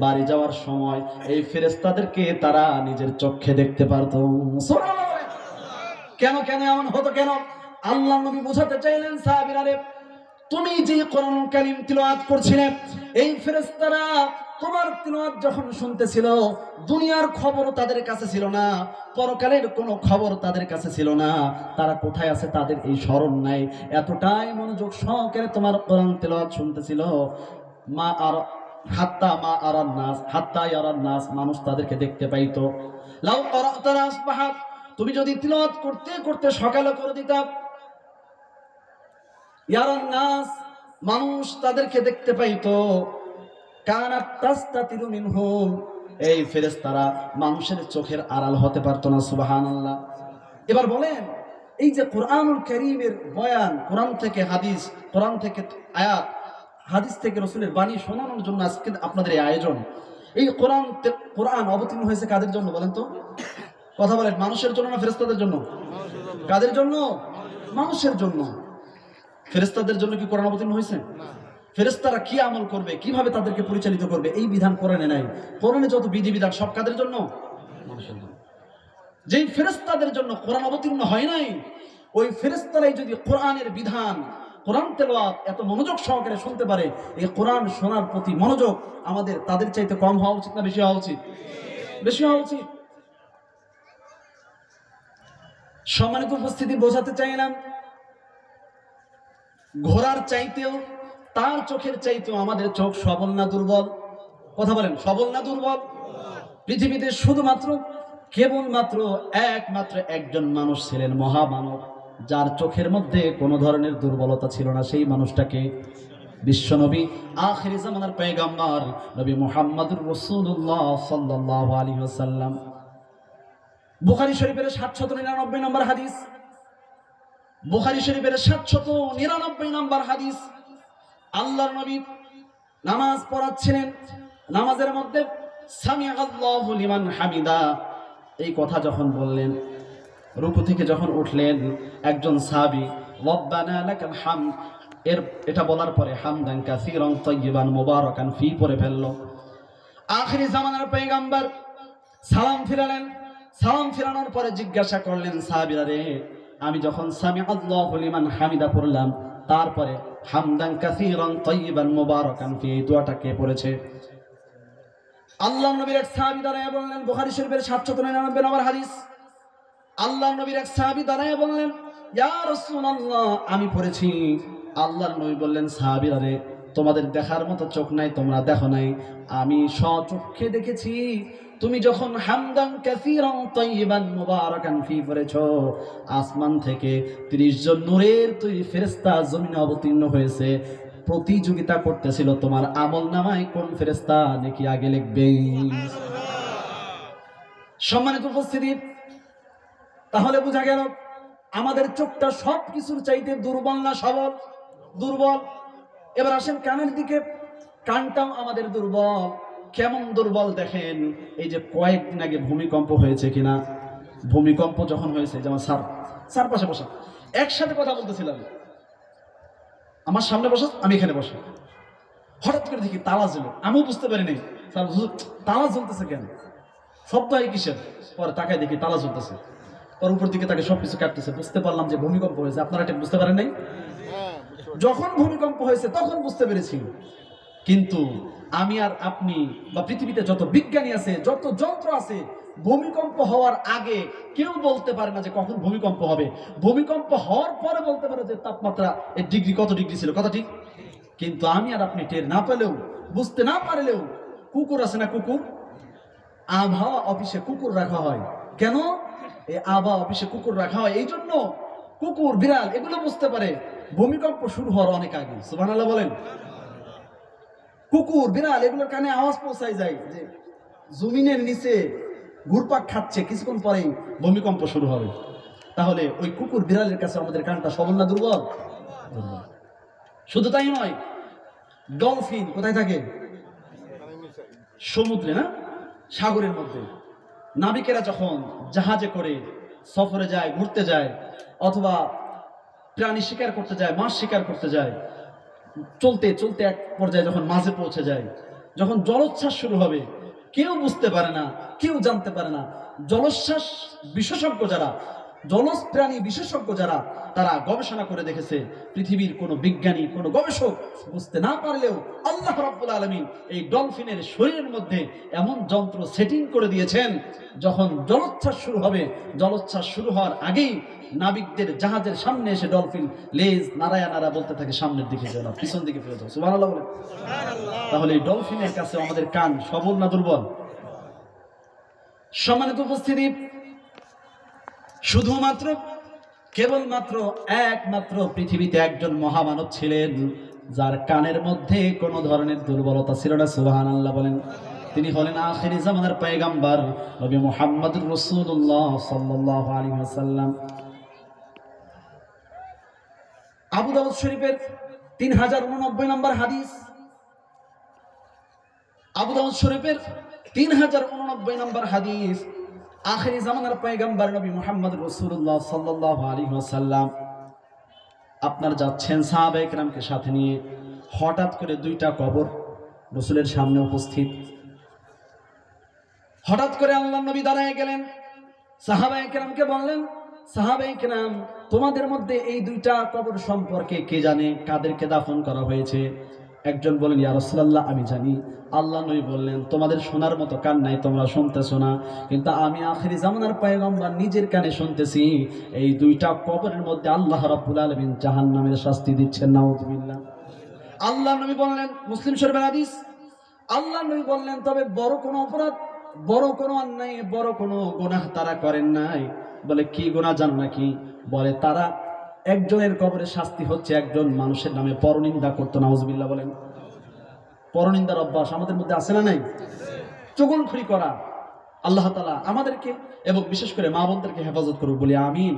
বাড়ি যাওয়ার সময় এই ফেরেশতাদেরকে তারা নিজের চোখে দেখতে পারত। কেন কেন এমন হতো কেন? আল্লাহ নবী বোঝাতে চাইলেন সাহাবীরা রে, তুমি যে কোরআন কারীম তিলাওয়াত করছিলে, এই ফেরেশতারা তোমার তিলাওয়াত যখন শুনতেছিল, দুনিয়ার খবর তাদের কাছে ছিল না, পরকালের কোনো খবর তাদের কাছে ছিল না, তারা কোথায় আছে তাদের এই স্মরণ নাই, এতটাই মনোযোগ সহকারে তোমার কোরআন তিলাওয়াত শুনতেছিল। মা আর হাত্তা মা আরান নাস, হাত্তা ইয়ারান নাস, মানুষ তাদেরকে দেখতে পাইতো। লাউ ক্বারা'তা আসবাহাত, তুমি যদি তিলাওয়াত করতে করতে সকালে করে দিতাম, ইয়ারান নাস, মানুষ তাদেরকে দেখতে পাইতো। কানাত তাস্তাতিরু মিনহুম, এই ফেরেশতারা মানুষের চোখের আড়াল হতে পারতো না। সুবহানাল্লাহ। এবার বলেন, এই যে কোরআনুল কারীমের বয়ান, কোরআন থেকে হাদিস, কোরআন থেকে আয়াত, হাদিস থেকে রাসূলের বাণী শোনানোর জন্য আজকে আপনাদের এই আয়োজন। এই কোরআন অবতীর্ণ হয়েছে কাদের জন্য বলেন তো? কথা বলেন, মানুষের জন্য না ফেরেশতাদের জন্য? কাদের জন্য? মানুষের জন্য। ফেরেশতাদের জন্য কি কোরআন অবতীর্ণ হয়েছে? ফেরেশতারা কি আমল করবে, কিভাবে তাদেরকে পরিচালিত করবে, এই বিধান কোরআনে নাই। কোরআনে যত বিধিবিধান সব কাদের জন্য? মানুষের জন্য। যেই ফেরেশতাদের জন্য কোরআন অবতীর্ণ হয় নাই, ওই ফেরেশতারাই যদি কোরআনের বিধান, কোরআন তেলাওয়াত এত মনোযোগ সহকারে শুনতে পারে, এই কোরআন শোনার প্রতি মনোযোগ আমাদের তাদের চাইতে কম হওয়া উচিত না বেশি হওয়া উচিত? বেশি হওয়া উচিত। সম্মানিত উপস্থিতি, বোঝাতে চাইলাম, ঘোড়ার চাইতেও, তার চোখের চাইতেও আমাদের চোখ সবল না দুর্বল? কথা বলেন, সবল না দুর্বল? পৃথিবীতে শুধুমাত্র কেবলমাত্র একমাত্র একজন মানুষ ছিলেন, মহামানব, যার চোখের মধ্যে কোনো ধরনের দুর্বলতা ছিল না। সেই মানুষটাকে বিশ্বনবী, আখির জামানার পয়গম্বর নবী মুহাম্মদুর রাসূলুল্লাহ সাল্লাল্লাহু আলাইহি ওয়াসাল্লাম। বুখারী শরীফের ৭৯৯ নম্বর হাদিস, বুখারী শরীফের ৭৯৯ নম্বর হাদিস, আল্লাহর নবী নামাজ পড়াচ্ছিলেন, নামাজের মধ্যে সামিআল্লাহু লিমান হামিদা এই কথা যখন বললেন, রুকু থেকে যখন উঠলেন, একজন সাহাবী রব্বানা লাকাল হামদ এটা বলার পরে হামদান কাসীরান তাইয়িবান মুবারাকান ফি পড়ে ফেলল। আখিরি জামানার পয়গম্বর সালাম ফিরালেন, সালাম ফিরানোর পরে জিজ্ঞাসা করলেন, সাহাবীরা রে, আমি যখন সামিআল্লাহু লিমান হামিদা পড়লাম, তারপরে হামদান কাসীরান তাইয়িবান মুবারাকান ফি এই দোয়াটা কে পড়েছে? আল্লাহর নবীর এক সাহাবী দাঁড়ায় বললেন, বুখারী শরীফের ৭৯৯ নম্বর হাদিস, আল্লাহর নবীর এক সাহাবী দাঁড়ায় বললেন, ইয়া রাসূলুল্লাহ, আমি পড়েছি। আল্লাহর নবী বললেন, সাহাবীরা রে, তোমাদের দেখার মতো চোখ নাই, তোমরা দেখো নাই, আমি স্বচক্ষে দেখেছি। তুমি যখন হামদান কাসীরান তাইয়িবান মুবারাকান ফি পড়েছো, আসমান থেকে ৩০ জন নূরের তৈরি ফেরেশতা জমিনে অবতীর্ণ হয়েছে, প্রতিযোগিতা করতেছিল তোমার আমল নামায় কোন ফেরেশতা নাকি আগে লিখবে। সম্মানিত উপস্থিতি, তাহলে বোঝা গেল আমাদের চোখটা সব কিছুর চাইতে দুর্বল না সবল? দুর্বল। এবার আসেন কানের দিকে, কানটাও আমাদের দুর্বল। কেমন দুর্বল দেখেন, এই যে কয়েকদিন আগে ভূমিকম্প হয়েছে কিনা, ভূমিকম্প যখন হয়েছে, যেমন স্যার পাশে বসা, একসাথে কথা বলতেছিলাম, আমার সামনে বসা, আমি এখানে বসা, হঠাৎ করে দেখি তালা জ্বলে, আমিও বুঝতে পারি নাই, স্যার তালা জ্বলতেছে কেন, শব্দ হয় কিসের? পরে তাকায় দেখি তালা জ্বলতেছে, ওর উপর দিকে তাকে সবকিছু কাটতেছে, বুঝতে পারলাম যে ভূমিকম্প হয়েছে। আপনারা এটা বুঝতে পারেন নাই? যখন ভূমিকম্প হয়েছে তখন বুঝতে পেরেছি, কিন্তু আমি আর আপনি বা পৃথিবীতে যত বিজ্ঞানী আছে, যত যন্ত্র আছে, ভূমিকম্প হওয়ার আগে কেউ বলতে পারে না যে কখন ভূমিকম্প হবে। ভূমিকম্প হওয়ার পরে বলতে পারে যে তাপমাত্রা এর ডিগ্রি কত ডিগ্রি ছিল, কথা ঠিক। কিন্তু আমি আর আপনি টের না পেলেও, বুঝতে না পারলেও, কুকুর আছে না, কুকুর, আবহাওয়া অফিসে কুকুর রাখা হয়। কেন? এই আবহাওয়া অফিসে কুকুর রাখা হয় এই জন্য, কুকুর বিড়াল এগুলো বুঝতে পারে ভূমিকম্প শুরু হওয়ার অনেক আগে। সুবহানাল্লাহ বলেন। কুকুর বিড়াল এগুলোর কানে আওয়াজ পৌঁছায় যায় যে জমিনের নিচে ঘুরপাক খাচ্ছে, কিছুক্ষণ পরেই ভূমিকম্প শুরু হবে। তাহলে ওই কুকুর বিড়ালের কাছে আমাদের কানটা সবল না দুর্বল? শুধু তাই নয়, ডলফিন কোথায় থাকে? সমুদ্রে না, সাগরের মধ্যে। নাবিকেরা যখন জাহাজে করে সফরে যায়, ঘুরতে যায়, অথবা প্রাণী শিকার করতে যায়, মাছ শিকার করতে যায়, চলতে চলতে এক পর্যায়ে যখন মাঝে পৌঁছে যায়, যখন জলোচ্ছ্বাস শুরু হবে কেউ বুঝতে পারে না, কেউ জানতে পারে না। জলোচ্ছ্বাস বিশেষজ্ঞ যারা, জলজ প্রাণী বিশেষজ্ঞ যারা, তারা গবেষণা করে দেখেছে পৃথিবীর কোনো বিজ্ঞানী, কোনো গবেষক বুঝতে না পারলেও আল্লাহ রাব্বুল আলামিন এই ডলফিনের শরীরের মধ্যে এমন যন্ত্র সেটিং করে দিয়েছেন, যখন জলোচ্ছ্বাস শুরু হবে, জলোচ্ছ্বাস শুরু হওয়ার আগেই নাবিকদের জাহাজের সামনে এসে ডলফিন লেজ নাড়ায়া নাড়া বলতে থাকে সামনের দিকে যাও না, পিছন দিকে ফিরে যাও। সুবহানাল্লাহ বলেন। তাহলে এই ডলফিনের কাছে আমাদের কান সবল না দুর্বল? সম্মানিত উপস্থিতি, শুধুমাত্র কেবলমাত্র একমাত্র পৃথিবীতে একজন মহামানব ছিলেন যার কানের মধ্যে কোনো ধরনের দুর্বলতা ছিল না। সুবহানাল্লাহ বলেন। তিনি হলেন আখিরি জামানার পয়গম্বর নবী মুহাম্মদুর রাসূলুল্লাহ সাল্লাল্লাহু আলাইহি ওয়াসাল্লাম। আবু দাউদ শরীফের 3089 নম্বর হাদিস, আবু দাউদ শরীফের 3089 নম্বর হাদিস, আখিরি জামানার পয়গম্বর নবী মুহাম্মদ রাসূলুল্লাহ সাল্লাল্লাহু আলাইহি ওয়াসাল্লাম আপনার যাচ্ছেন সাহাবায়ে কেরামকে সাথে নিয়ে, হঠাৎ করে দুইটা কবর রাসূলের সামনে উপস্থিত। হঠাৎ করে আল্লাহর নবী দাঁড়ায় গেলেন, সাহাবায়ে কেরামকে বললেন, সাহাবায়ে কেরাম তোমাদের মধ্যে এই দুইটা কবর সম্পর্কে কে জানে, কাদেরকে দাফন করা হয়েছে? একজন বলেন, ইয়া রাসূলুল্লাহ আমি জানি। আল্লাহ নবী বললেন, তোমাদের শোনার মতো কান নাই, তোমরা শুনতেছো না, কিন্তু আমি আখিরি জামানার পয়গম্বর নিজের কানে শুনতেছি এই দুইটা কবরের মধ্যে আল্লাহ রাব্বুল আলামিন জাহান্নামের শাস্তি দিচ্ছেন। নাউযুবিল্লাহ। আল্লাহ নবী বললেন, মুসলিম শরীফের হাদিস, আল্লাহ নবী বললেন, তবে বড় কোনো অপরাধ, বড় কোনো অন্যায়, বড় কোনো গুনাহ তারা করেন নাই। বলে কি গুনাহ জানো নাকি? বলে তারা একজনের কবরের শাস্তি হচ্ছে একজন মানুষের নামে পরনিন্দা করতো। নাউযুবিল্লাহ বলেন। পরনিন্দার অভ্যাস আমাদের মধ্যে আছে না নাই? চুগলখড়ি করা। আল্লাহ তাআলা আমাদেরকে এবং বিশেষ করে মা বোনদেরকে হেফাজত করুক বলি আমিন।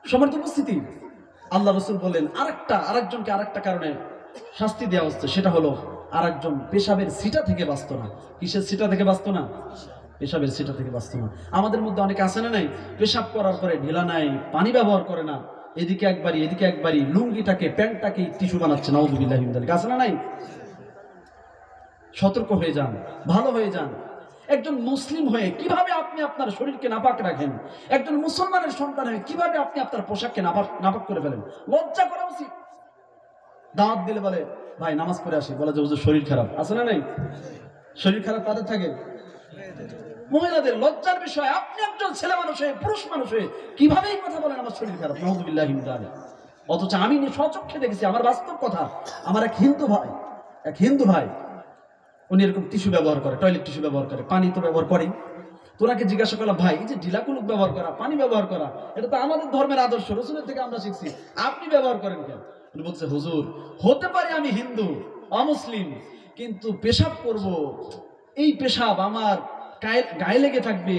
সম্মানিত উপস্থিতি, আল্লাহ রাসূল বললেন আরেকজনকে আরেকটা কারণে শাস্তি দেওয়া হচ্ছে, সেটা হলো আরেকজন পেশাবের সিটা থেকে বাঁচত না। কিসের সিটা থেকে বাঁচত না? পেশাবের সিটা থেকে বাঁচত না। আমাদের মধ্যে অনেকে আছে না নাই, পেশাব করার পরে ঢিলা নাই, পানি ব্যবহার করে না, এদিকে একবারই এদিকে একবারই, লুঙ্গিটাকে প্যান্টটাকে টিস্যু বানাচ্ছে। নাউযুবিল্লাহি মিন যালিক। আছে না নাই? সতর্ক হয়ে যান, ভালো হয়ে যান। একজন মুসলিম হয়ে কিভাবে আপনি আপনার শরীরকে নাপাক রাখেন? একজন মুসলমানের সন্তান হয়ে কিভাবে আপনি আপনার পোশাককে নাপাক করে ফেলেন? লজ্জা করা উচিত। দাওয়াত দিলে বলে, ভাই নামাজ পড়ে আসি, বলে যে হুজুর শরীর খারাপ। আছে না নাই? শরীর খারাপ কাদের থাকে? মহিলাদের। লজ্জার বিষয়, আপনি একজন ছেলে মানুষ হয়ে, পুরুষ মানুষ হয়ে কিভাবে এই কথা বলেন আমার শরীর খারাপ? নাউযুবিল্লাহি মিন যালিক। অথচ আমি স্বচক্ষে দেখেছি, আমার বাস্তব কথা। আমার এক হিন্দু ভাই উনি এরকম টিস্যু ব্যবহার করে, টয়লেট টিস্যু ব্যবহার করে, পানি তো ব্যবহার করেই। তোরাকে জিজ্ঞাসা করলাম, ভাই এই যে ঢিলাকুলুক ব্যবহার করা, পানি ব্যবহার করা, এটা তো আমাদের ধর্মের আদর্শ, রাসূলের থেকে আমরা শিখছি, আপনি ব্যবহার করেন কেন? উনি বলছে, হুজুর হতে পারে আমি হিন্দু অমুসলিম, কিন্তু পেশাব করব, এই পেশাব আমার গায়ে লেগে থাকবে,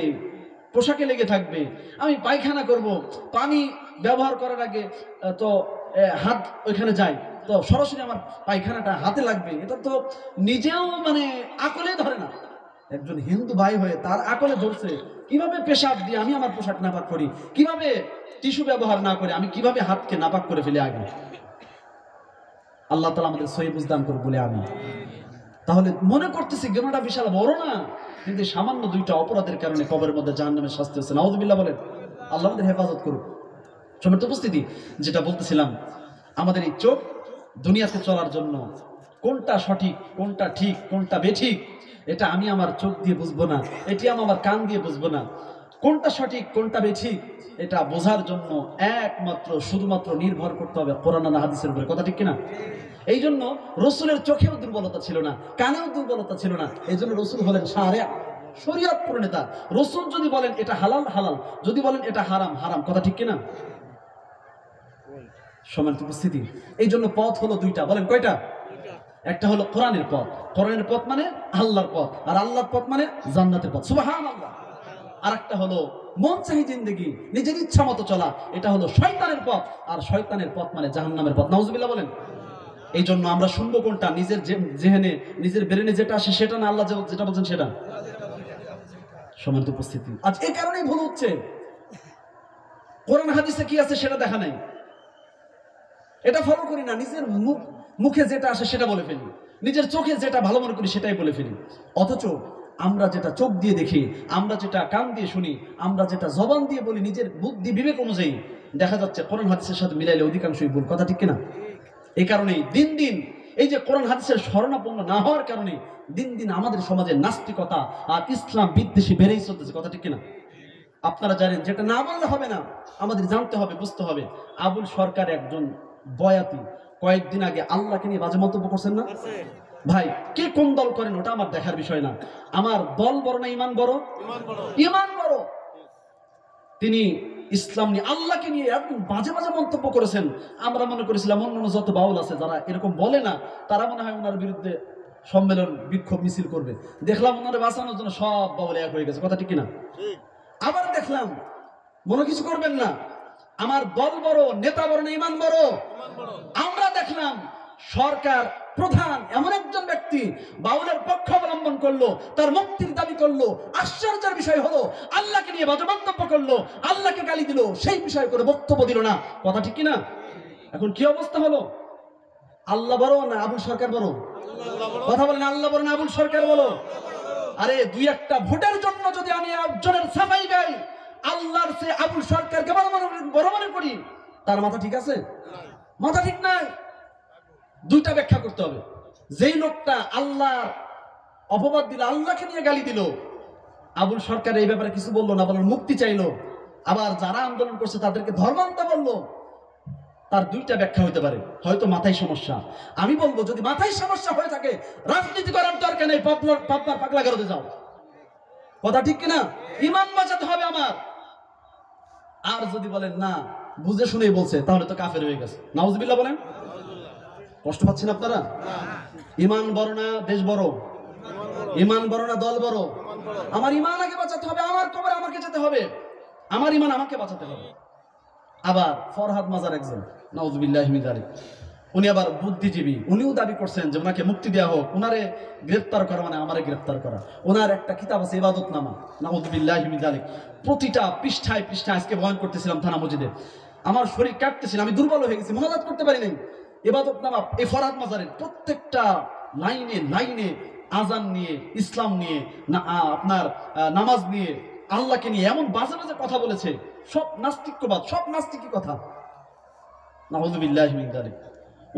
পোশাকে লেগে থাকবে, আমি পায়খানা করব, পানি ব্যবহার করার আগে তো হাত ওইখানে যায়, তো সরাসরি আমার পায়খানাটা হাতে লাগবে, এটা তো নিজেও মানে আকলে ধরে না। একজন হিন্দু ভাই হয়ে তার আকলে ধরছে, কিভাবে পেশাব দিয়ে আমি আমার পোশাক নাপাক করি, কিভাবে টিস্যু ব্যবহার না করে আমি কিভাবে হাতকে নাপাক করে ফেলি আগে। আল্লাহ তাআলা আমাদের সহি বুঝদান করুক বলে আমি। তাহলে মনে করতেছি গুনাহটা বিশাল বড় না, কিন্তু সামান্য দুইটা অপরাধের কারণে কবরের মধ্যে জাহান্নামের শাস্তি হচ্ছে। নাউযুবিল্লাহ বলেন। আল্লাহ আমাদের হেফাজত করুক। সম্মানিত উপস্থিতি, যেটা বলতেছিলাম, আমাদের এই চোখ দুনিয়াতে চলার জন্য কোনটা সঠিক, কোনটা ঠিক, কোনটা বেঠিক, এটা আমি আমার চোখ দিয়ে বুঝবো না, এটি আমি আমার কান দিয়ে বুঝবো না। কোনটা সঠিক, কোনটা বেঠিক, এটা বোঝার জন্য একমাত্র শুধুমাত্র নির্ভর করতে হবে কোরআন আর হাদিসের উপরে। কথা ঠিক কিনা? এই জন্য রসুলের চোখেও দুর্বলতা ছিল না, কানেও দুর্বলতা ছিল না। এই জন্য রসুল হলেন শারিয়া, শরীয়ত প্রণেতা। রসুল যদি বলেন এটা হালাল, হালাল, যদি বলেন এটা হারাম, হারাম। কথা ঠিক কিনা? সম্মানিত উপস্থিতি, এই জন্য পথ হলো দুইটা। বলেন কয়টা? একটা হলো কোরআনের পথ। কোরআনের পথ মানে আল্লাহর পথ, আর আল্লাহর পথ মানে জান্নাতের পথ। সুবহানাল্লাহ। আর একটা হলো মন চাহি জিন্দেগি, নিজের ইচ্ছা মতো চলা, এটা হলো শয়তানের পথ, আর শয়তানের পথ মানে জাহান্নামের পথ। নাউযুবিল্লাহ বলেন। এই জন্য আমরা শুনবো কোনটা? নিজের জেহেনে, নিজের ব্রেনে যেটা আসে সেটা না, আল্লাহ যেটা বলছেন সেটা। সম্মানিত উপস্থিতি, আজ এই কারণেই ভুল হচ্ছে। কোরআন হাদিসে কি আছে সেটা দেখা নাই, এটা ফলো করি না, নিজের মুখে যেটা আসে সেটা বলে ফেলি। নিজের চোখে যেটা ভালো মনে করি সেটাই বলে ফেলি। অথচ আমরা যেটা চোখ দিয়ে দেখি, আমরা যেটা কান দিয়ে শুনি, আমরা যেটা জবান দিয়ে বলি, নিজের বুদ্ধি বিবেক অনুযায়ী দেখা যাচ্ছে কোরআন হাদিসের সাথে মিলাইলে অধিকাংশই ভুল। কথা ঠিক কিনা? এই কারণেই দিন দিন এই যে কোরআন হাদিসের শরণাপন্ন না হওয়ার কারণে দিন দিন আমাদের সমাজে নাস্তিকতা আর ইসলাম বিদ্বেষী বেড়েই চলতেছে। কথা ঠিক কিনা? আপনারা জানেন, যেটা না বললে হবে না, আমাদের জানতে হবে, বুঝতে হবে। আবুল সরকার একজন বয়াতি কয়েকদিন আগে আল্লাহকে নিয়ে বাজে মন্তব্য করছেন না ভাই? কে কোন দল করেন ওটা আমার দেখার বিষয় না, আমার দল বড় না ইমান বড়? ইমান বড়। তিনি ইসলাম নিয়ে, আল্লাহকে নিয়ে একদম বাজে বাজে মন্তব্য করেছেন। আমরা মনে করেছিলাম অন্যান্য যত বাউল আছে যারা এরকম বলে না, তারা মনে হয় ওনার বিরুদ্ধে সম্মেলন বিক্ষোভ মিছিল করবে। দেখলাম ওনারা বাঁচানোর জন্য সব বাউল এক হয়ে গেছে। কথা ঠিক কিনা? আবার দেখলাম, মনে কিছু করবেন না, আমার দল বড়, নেতা বড় না ইমান বড়? আমরা দেখলাম সরকার প্রধান এমন একজন ব্যক্তি বাউলের পক্ষ অবলম্বন করলো, তার মুক্তির দাবি করলো। আশ্চর্যের বিষয় হলো আল্লাহকে নিয়ে বাজে মন্তব্য করলো, আল্লাহকে গালি দিল, সেই বিষয় করে বক্তব্য দিল না। কথা ঠিক কিনা? এখন কি অবস্থা হলো? আল্লাহ বড় না আবুল সরকার বড়? কথা বলেন, আল্লাহ বড় না আবুল সরকার বড়? আরে দুই একটা ভোটের জন্য যদি আমি একজনের সাফাই গাই, আল্লাহর সে আবুল সরকারকে বড় মনে করি, তার মাথা ঠিক আছে? মাথা ঠিক নাই। দুইটা ব্যাখ্যা করতে হবে। যেই লোকটা আল্লাহর অপবাদ দিল, আল্লাহকে নিয়ে গালি দিল, আবুল সরকার এই ব্যাপারে কিছু বললো না, বলার মুক্তি চাইলো। আবার যারা আন্দোলন করছে তাদেরকে ধর্মান্ত বললো। তার দুইটা ব্যাখ্যা হইতে পারে, হয়তো মাথায় সমস্যা। আমি বলবো, যদি মাথায় সমস্যা হয়ে থাকে রাজনীতি করার দরকার নেই, পাগলা গারদে যাও। কথা ঠিক কিনা? ইমান বাঁচাতে হবে আমার। আর যদি বলেন না বুঝে শুনেই বলছে, তাহলে তো কাফের হয়ে গেছে। নাউজুবিল্লাহ বলেন। কষ্ট পাচ্ছেন আপনারা? ইমান বড় না দেশ বড়? ইমান বড় না দল বড়? আমার ইমান আগে বাঁচাতে হবে, আমার কবরে আমাকে যেতে হবে, আমার ইমান আমাকে বাঁচাতে হবে। আবার ফরহাদ মাজার একজন, নাউজুবিল্লাহি মিন যালিক, উনি আবার বুদ্ধিজীবী, উনিও দাবি করছেন যে ওনাকে মুক্তি দেওয়া হোক। ওনারে গ্রেফতার করা মানে আমারে গ্রেফতার করা। ওনার একটা কিতাব আছে ইবাদতনামা, নাউজুবিল্লাহি মিন যালিক, প্রতিটা পৃষ্ঠায় পৃষ্ঠায়, আজকে বয়ান করতেছিলাম থানা মসজিদে, আমার শরীর কাঁপতেছিল, আমি দুর্বল হয়ে গেছি, মুনাজাত করতে পারি নাই। ইবাদতনামা এই ফরহাদ মাজারের প্রত্যেকটা লাইনে লাইনে আজান নিয়ে, ইসলাম নিয়ে, আপনার নামাজ নিয়ে, আল্লাহকে নিয়ে এমন বাজে বাজে কথা বলেছে, সব নাস্তিক্যবাদ, সব নাস্তিকী কথা। নাউজুবিল্লাহি মিন যালিক।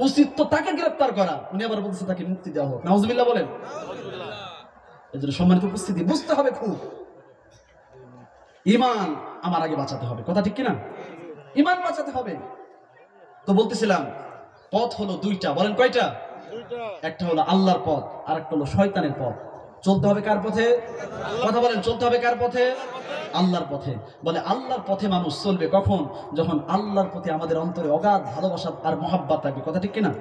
উচিত তো তাকে গ্রেফতার করা, উনি আবার বলছে তাকে মুক্তি দেওয়া হোক। নাউজুবিল্লাহ বলেন। এজন্য সম্মানিত উপস্থিতি, বুঝতে হবে খুব, ইমান আমার আগে বাঁচাতে হবে। কথা ঠিক কিনা? ইমান বাঁচাতে হবে। তো বলতেছিলাম পথ হলো দুইটা, বলেন কয়টা? একটা হলো আল্লাহর পথ, আর একটা হলো শয়তানের পথ। চলতে হবে কার পথে? কথা বলেন, চলতে হবে কার পথে? আল্লাহর পথে। বলে আল্লাহর পথে মানুষ চলবে কখন? যখন আল্লাহর প্রতি আমাদের অন্তরে অগাধ ভালোবাসা আর মহব্বত থাকবে। কথা ঠিক কিনা?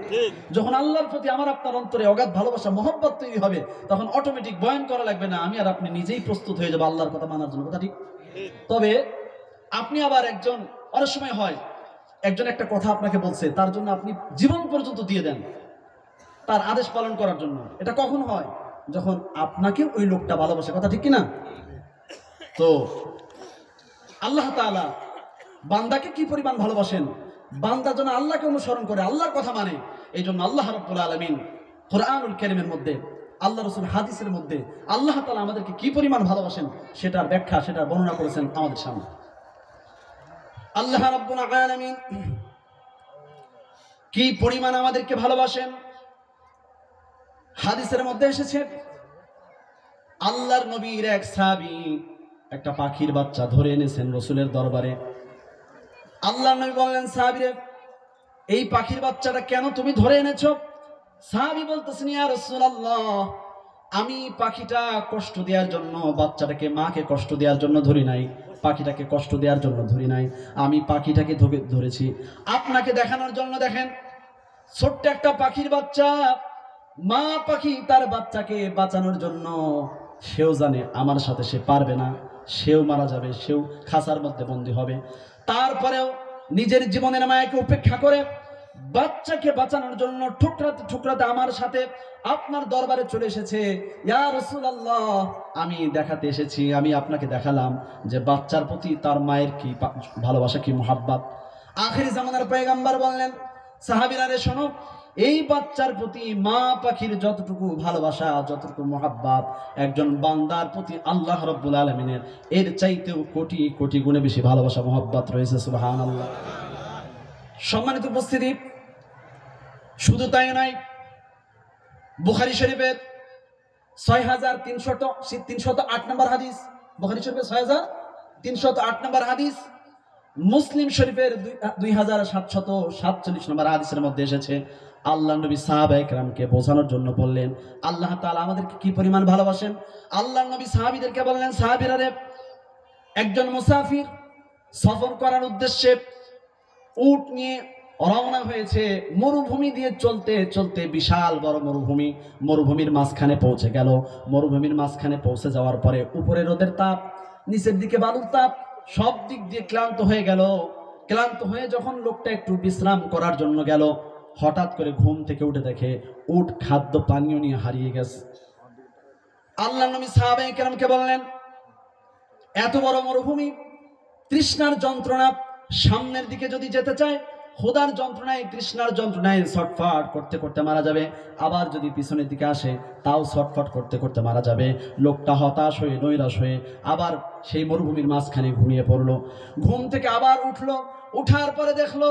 যখন আল্লাহর প্রতি আমার আপনার অন্তরে অগাধ ভালোবাসা মহব্বত তৈরি হবে, তখন অটোমেটিক বয়ান করা লাগবে না, আমি আর আপনি নিজেই প্রস্তুত হয়ে যাবো আল্লাহর কথা মানার জন্য। কথা ঠিক? তবে আপনি আবার একজন, অনেক সময় হয় একজন একটা কথা আপনাকে বলছে, তার জন্য আপনি জীবন পর্যন্ত দিয়ে দেন তার আদেশ পালন করার জন্য। এটা কখন হয়? যখন আপনাকে ওই লোকটা ভালোবাসে। কথা ঠিক কিনা? তো আল্লাহ তাআলা বান্দাকে কি পরিমাণ ভালোবাসেন, বান্দা যেন আল্লাহকে অনুসরণ করে, আল্লাহর কথা মানে। এই জন্য আল্লাহ রাব্বুল আলামিন কোরআনুল কারীমের মধ্যে, আল্লাহ রাসূল হাদিসের মধ্যে আল্লাহ তাআলা আমাদেরকে কি পরিমাণ ভালোবাসেন সেটার ব্যাখ্যা, সেটার বর্ণনা করেছেন আমাদের সামনে। আল্লাহ রাব্বুল আলামিন কি পরিমাণ আমাদেরকে ভালোবাসেন হাদিসের মধ্যে এসেছে। আল্লাহর নবীর এক সাহাবী একটা পাখির বাচ্চা ধরে এনেছেন রাসূলের দরবারে। আল্লাহর নবী বললেন, সাহাবীরে, এই পাখির বাচ্চাটা কেন তুমি ধরে এনেছো? সাহাবী বলতেছেন, ইয়া রাসূলুল্লাহ, আমি পাখিটা কষ্ট দেওয়ার জন্য, বাচ্চাটাকে মাকে কষ্ট দেওয়ার জন্য ধরি নাই, পাখিটাকে কষ্ট দেওয়ার জন্য ধরি নাই, আমি পাখিটাকে ধরেছি আপনাকে দেখানোর জন্য। দেখেন, ছোট্ট একটা পাখির বাচ্চা, মা পাখি তার বাচ্চাকে বাঁচানোর জন্য, সেও জানে আমার সাথে সে পারবে না, সেও মারা যাবে, সেও খাঁচার মধ্যে বন্দী হবে, তারপরেও নিজের জীবনের মায়াকে উপেক্ষা করে বাচ্চাকে বাঁচানোর জন্য ঠুকরাতে ঠুকরাতে আমার সাথে আপনার দরবারে চলে এসেছে। ইয়া রাসূলুল্লাহ, আমি দেখাতে এসেছি, আমি আপনাকে দেখালাম যে বাচ্চার প্রতি তার মায়ের কি ভালোবাসা, কি মুহাব্বত। আখির জামানার পয়গম্বর বললেন, সাহাবীরা রে শোনো, এই বাচ্চার প্রতি মা পাখির যতটুকু ভালোবাসা, যতটুকু মহাব্বত একজন বান্দার প্রতি আল্লাহ রাব্বুল আলামিনের এর চাইতেও কোটি কোটি গুণে বেশি ভালোবাসা মহাব্বত রয়েছে। সুবহানাল্লাহ। সম্মানিত উপস্থিতি, শুধু তাই নয়, বুখারী শরীফের 6308 নম্বর হাদিস, বুখারী শরীফের 6308 নম্বর হাদিস, মুসলিম শরীফের 2747 নম্বর হাদিসের মধ্যে এসেছে, আল্লাহ নবী সাহাবায়ে কেরামকে বোঝানোর জন্য বললেন আল্লাহ তাআলা আমাদেরকে কি পরিমাণ ভালোবাসেন। আল্লাহ নবী সাহাবীদেরকে বললেন, সাহাবীরা রে, একজন মুসাফির সফর করার উদ্দেশ্যে উট নিয়ে রওনা হয়েছে, মরুভূমি দিয়ে চলতে চলতে বিশাল বড় মরুভূমির মাঝখানে পৌঁছে গেল। মরুভূমির মাঝখানে পৌঁছে যাওয়ার পরে উপরে রোদের তাপ, নিচের দিকে বালুর তাপ, সব দিক দিয়ে ক্লান্ত হয়ে গেল। ক্লান্ত হয়ে যখন লোকটা একটু বিশ্রাম করার জন্য গেল, হঠাৎ করে ঘুম থেকে উঠে দেখে উট খাদ্য পানীয় নিয়ে হারিয়ে গেছে। আল্লাহ নবী সাহাবায়ে কেরামকে বললেন, এত বড় মরুভূমি, তৃষ্ণার যন্ত্রণা, সামনের দিকে যদি যেতে চায় ক্ষুধার যন্ত্রণায়, তৃষ্ণার যন্ত্রণায় ছটফট করতে করতে মারা যাবে, আবার যদি পিছনের দিকে আসে তাও ছটফট করতে করতে মারা যাবে। লোকটা হতাশ হয়ে নৈরাশ হয়ে আবার সেই মরুভূমির মাঝখানে ঘুমিয়ে পড়লো। ঘুম থেকে আবার উঠলো, উঠার পরে দেখলো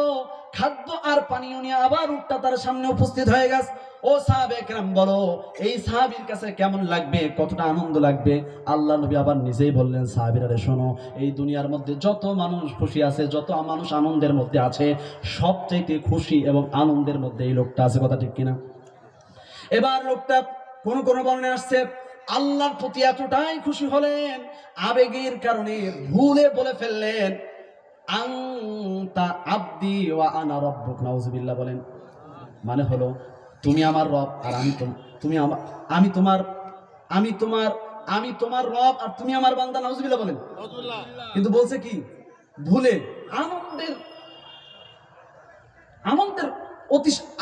খাদ্য আর পানীয় নিয়ে আবার উটটা তার সামনে উপস্থিত হয়ে গেছে। ও সাহাবায়ে কেরাম, বলো এই সাহাবীর কাছে কেমন লাগবে, কতটা আনন্দ লাগবে। আল্লাহ নবী আবার নিজেই বললেন, সাহাবীরা রে শোনো, এই দুনিয়ার মধ্যে যত মানুষ খুশি আছে, যত মানুষ আনন্দের মধ্যে আছে, সবচাইতে খুশি এবং আনন্দের মধ্যে এই লোকটা আছে। কথা ঠিক কিনা? এবার লোকটা কোন বর্ণনায় আসছে আল্লাহর প্রতি এতটাই খুশি হলেন, আবেগের কারণে ভুলে বলে ফেললেন, আনতা আব্দি ওয়া আনা রাব্বুক। নাউযুবিল্লাহ বলেন। মানে হলো, তুমি আমার রব আর আমি তোমার রব আর তুমি আমার বান্দা। নাউযুবিল্লাহ বলেন। কিন্তু বলছে কি? ভুলে, আনন্দের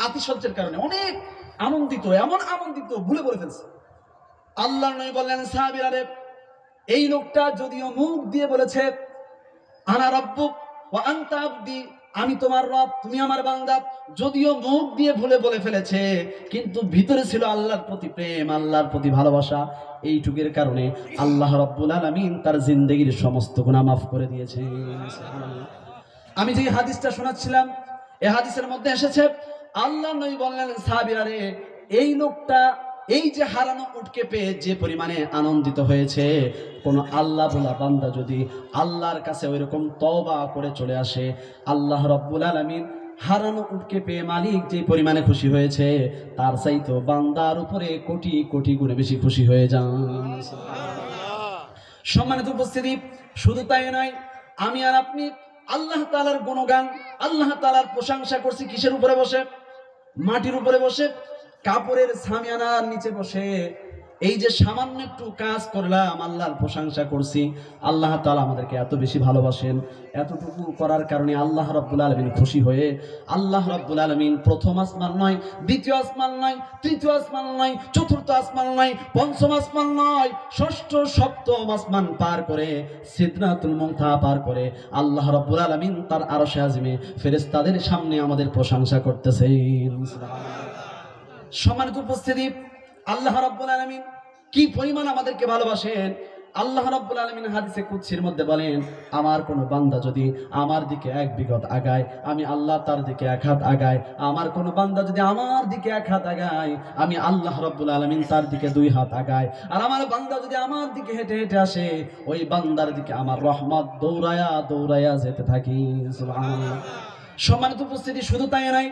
আতিশয্যের কারণে অনেক আনন্দিত, এমন আনন্দিত ভুলে বলে ফেলছে। আল্লাহর নবী বললেন, সাহাবীরা রে, এই লোকটা যদিও মুখ দিয়ে বলেছে আনা রাব্বুক ওয়া আনতা আবদি, আমি তোমার রব তুমি আমার বান্দা, যদিও মুখ দিয়ে ভুলে বলে ফেলেছে, কিন্তু ভিতরে ছিল আল্লাহর প্রতি প্রেম, আল্লাহর প্রতি ভালোবাসা। এইটুকের কারণে আল্লাহ রাব্বুল আলামিন তার জিন্দেগীর সমস্ত গুনাহ মাফ করে দিয়েছে। আমি যে হাদিসটা শোনাচ্ছিলাম, এই হাদিসের মধ্যে এসেছে আল্লাহ নবী বললেন, সাহাবীরা রে, এই লোকটা এই যে হারানো উটকে পেয়ে যে পরিমাণে আনন্দিত হয়েছে, কোন আল্লাহ বলা বান্দা যদি আল্লাহর কাছে ওইরকম তওবা করে চলে আসে, আল্লাহ রাব্বুল আলামিন হারানো উটকে পেয়ে মালিক যে পরিমাণে খুশি হয়েছে, তার চাইতো বান্দার উপরে কোটি কোটি গুণে বেশি খুশি হয়ে যান। সম্মানিত উপস্থিতি, শুধু তাই নয়, আমি আর আপনি আল্লাহ তাআলার গুণগান, আল্লাহ তাআলার প্রশংসা করছি কিসের উপরে বসে? মাটির উপরে বসে, কাপড়ের সামিয়ানার নিচে বসে। এই যে সামান্য একটু কাজ করলাম, আল্লাহর প্রশংসা করছি। আল্লাহ তাআলা আমাদেরকে এত বেশি ভালোবাসেন, এতটুকু করার কারণে আল্লাহ রাব্বুল আলামিন খুশি হয়ে আল্লাহ রাব্বুল আলামিন প্রথম আসমান নয়, দ্বিতীয় আসমান নয়, তৃতীয় আসমান নয়, চতুর্থ আসমান নয়, পঞ্চম আসমান নয়, ষষ্ঠ সপ্তম আসমান পার করে, সিদরাতুল মুনতাহা পার করে আল্লাহ রাব্বুল আলামিন তার আরশে আজিমে ফেরেশতাদের সামনে আমাদের প্রশংসা করতেছেন। সম্মানিত উপস্থিতি, আল্লাহ রাব্বুল আলামিন কি পরিমাণ আমাদেরকে ভালোবাসেন। আল্লাহ রাব্বুল আলামিন হাদিসে কুদসির মধ্যে বলেন, আমার কোন বান্দা যদি আমার দিকে এক বিঘত আগায়, আমি আল্লাহ তার দিকে এক হাত আগায়। আমার কোন বান্দা যদি আমার দিকে এক হাত আগায়, আমি আল্লাহ রাব্বুল আলামিন তার দিকে দুই হাত আগায়। আর আমার বান্দা যদি আমার দিকে হেঁটে হেঁটে আসে, ওই বান্দার দিকে আমার রহমত দৌড়ায়া দৌড়ায়া যেতে থাকি। সুবহানাল্লাহ। সম্মানিত উপস্থিতি, শুধু তাই নয়,